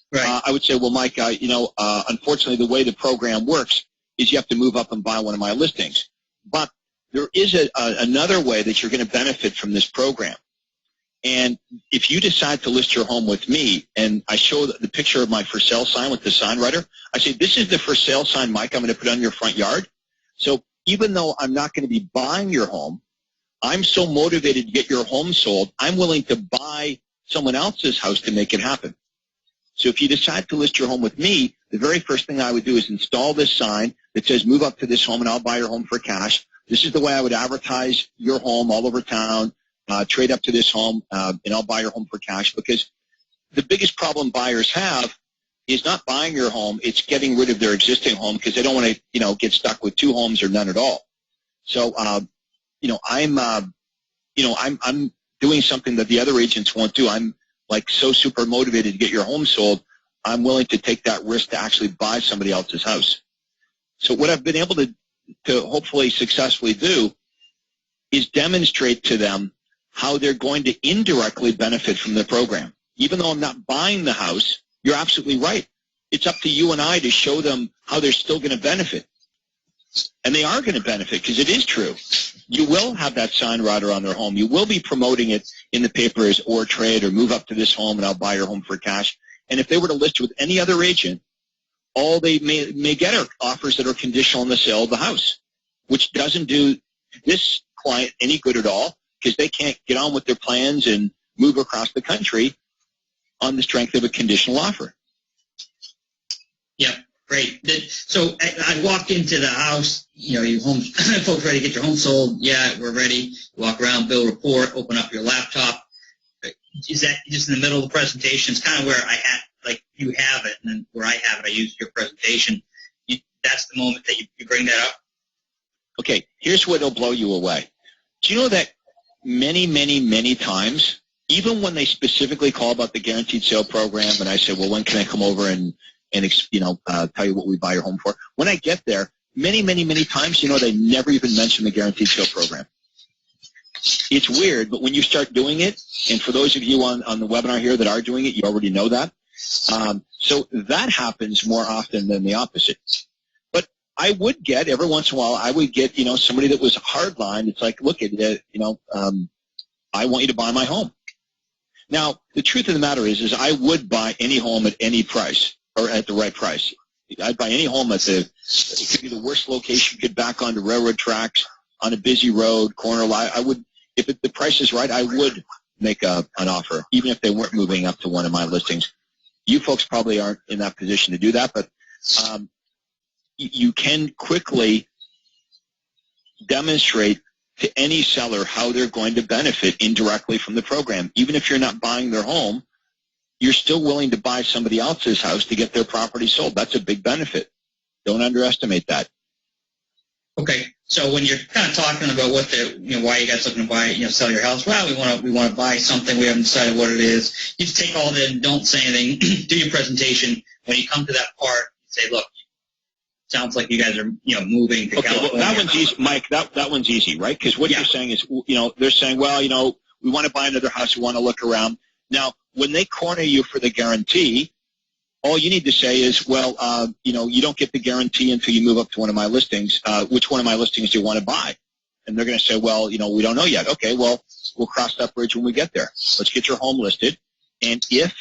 Speaker 6: Right.
Speaker 4: I would say, well, Mike, unfortunately, the way the program works is you have to move up and buy one of my listings. But there is another way that you're going to benefit from this program. And if you decide to list your home with me, and I show the picture of my for sale sign with the sign writer, I say, this is the for sale sign, Mike, I'm going to put on your front yard. So even though I'm not going to be buying your home, I'm so motivated to get your home sold, I'm willing to buy someone else's house to make it happen. So if you decide to list your home with me, the very first thing I would do is install this sign that says, move up to this home and I'll buy your home for cash. This is the way I would advertise your home all over town, trade up to this home, and I'll buy your home for cash. Because the biggest problem buyers have is not buying your home, it's getting rid of their existing home because they don't want to, get stuck with two homes or none at all. So, I'm doing something that the other agents won't do. I'm so super motivated to get your home sold, I'm willing to take that risk to actually buy somebody else's house. So what I've been able to hopefully successfully do is demonstrate to them how they're going to indirectly benefit from the program. Even though I'm not buying the house, you're absolutely right. it's up to you and I to show them how they're still going to benefit. And they are going to benefit because it is true. You will have that sign right around their home. You will be promoting it in the paper as or trade or move up to this home and I'll buy your home for cash. And if they were to list with any other agent, all they may get are offers that are conditional on the sale of the house, which doesn't do this client any good at all because they can't get on with their plans and move across the country on the strength of a conditional offer.
Speaker 6: Yep, great. So I walk into the house, you home, folks ready to get your home sold. Yeah, we're ready. Walk around, build report, open up your laptop. Is that just in the middle of the presentation? It's kind of where I had, like you have it, and then where I have it, I use your presentation. That's the moment that you bring that up?
Speaker 4: Okay, here's what will blow you away. Do you know that many times, even when they specifically call about the guaranteed sale program, and I say, well, when can I come over and tell you what we buy your home for? When I get there, many times, they never even mention the guaranteed sale program. It's weird, but when you start doing it, and for those of you on the webinar here that are doing it, you already know that. So that happens more often than the opposite. But I would get, every once in a while, I would get, somebody that was hardline. It's like, look, I want you to buy my home. Now, the truth of the matter is I would buy any home at any price or at the right price. I'd buy any home at it could be the worst location, get back onto railroad tracks, on a busy road, corner lot. I would, if the price is right, I would make an offer, even if they weren't moving up to one of my listings. You folks probably aren't in that position to do that, but you can quickly demonstrate to any seller how they're going to benefit indirectly from the program. Even if you're not buying their home, you're still willing to buy somebody else's house to get their property sold. That's a big benefit. Don't underestimate that.
Speaker 6: Okay, so when you're kind of talking about what why you guys looking to buy, sell your house, well, we want to buy something, we haven't decided what it is. You just take all that and don't say anything, do your presentation. When you come to that part, say, look, sounds like you guys are, moving to California.
Speaker 4: Well, that one's easy, Mike. That one's easy, right? Because what you're saying is, they're saying, well, we want to buy another house, we want to look around. Now, when they corner you for the guarantee, all you need to say is, well, you don't get the guarantee until you move up to one of my listings. Which one of my listings do you want to buy? And they're going to say, well, we don't know yet. Okay, well, we'll cross that bridge when we get there. Let's get your home listed. And if,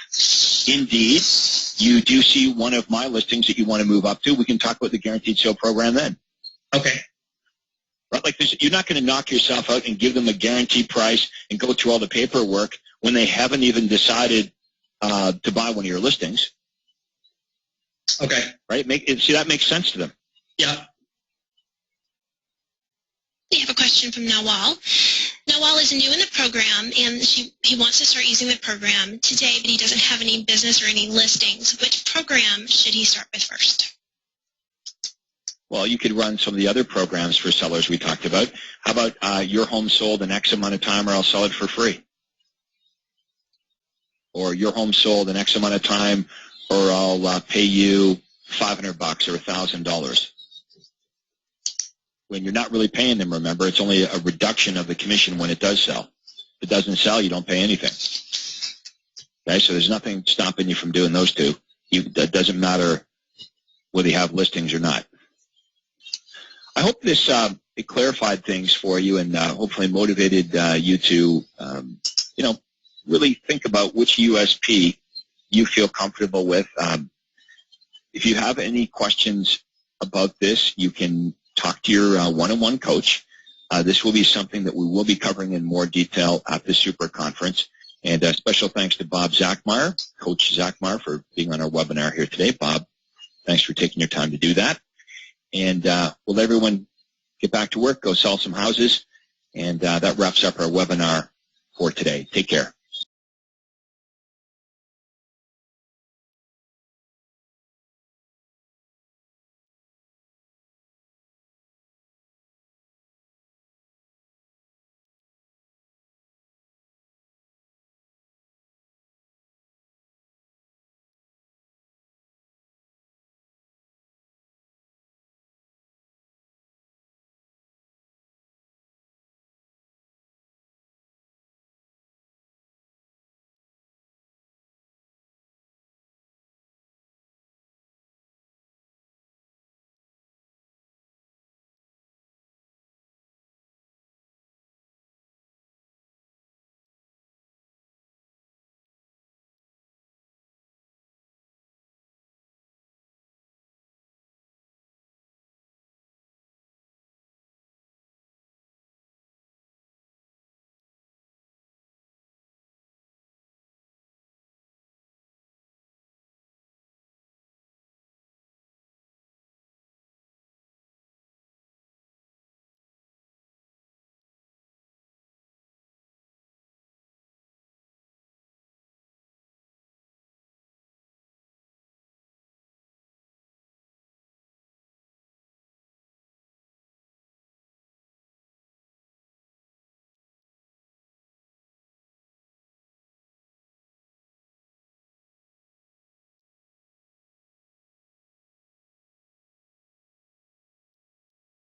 Speaker 4: indeed, you do see one of my listings that you want to move up to, we can talk about the guaranteed sale program then.
Speaker 6: Okay.
Speaker 4: Right? Like this, you're not going to knock yourself out and give them a guaranteed price and go through all the paperwork when they haven't even decided to buy one of your listings.
Speaker 6: Okay.
Speaker 4: Right? See, that makes sense to them.
Speaker 6: Yeah.
Speaker 5: We have a question from Nawal. Nawal is new in the program, and he wants to start using the program today, but he doesn't have any business or any listings. Which program should he start with first?
Speaker 4: Well, you could run some of the other programs for sellers we talked about. How about your home sold in X amount of time or I'll sell it for free? Or your home sold in X amount of time or I'll pay you $500 or $1,000. When you're not really paying them, remember, it's only a reduction of the commission when it does sell. If it doesn't sell, you don't pay anything. Okay, so there's nothing stopping you from doing those two. That doesn't matter whether you have listings or not. I hope this it clarified things for you and hopefully motivated you to, really think about which USP you feel comfortable with. If you have any questions about this, you can talk to your one-on-one coach. This will be something that we will be covering in more detail at the Super Conference. And special thanks to Bob Zachmeyer, Coach Zachmeyer, for being on our webinar here today. Bob, thanks for taking your time to do that. And will everyone get back to work, go sell some houses. And that wraps up our webinar for today. Take care.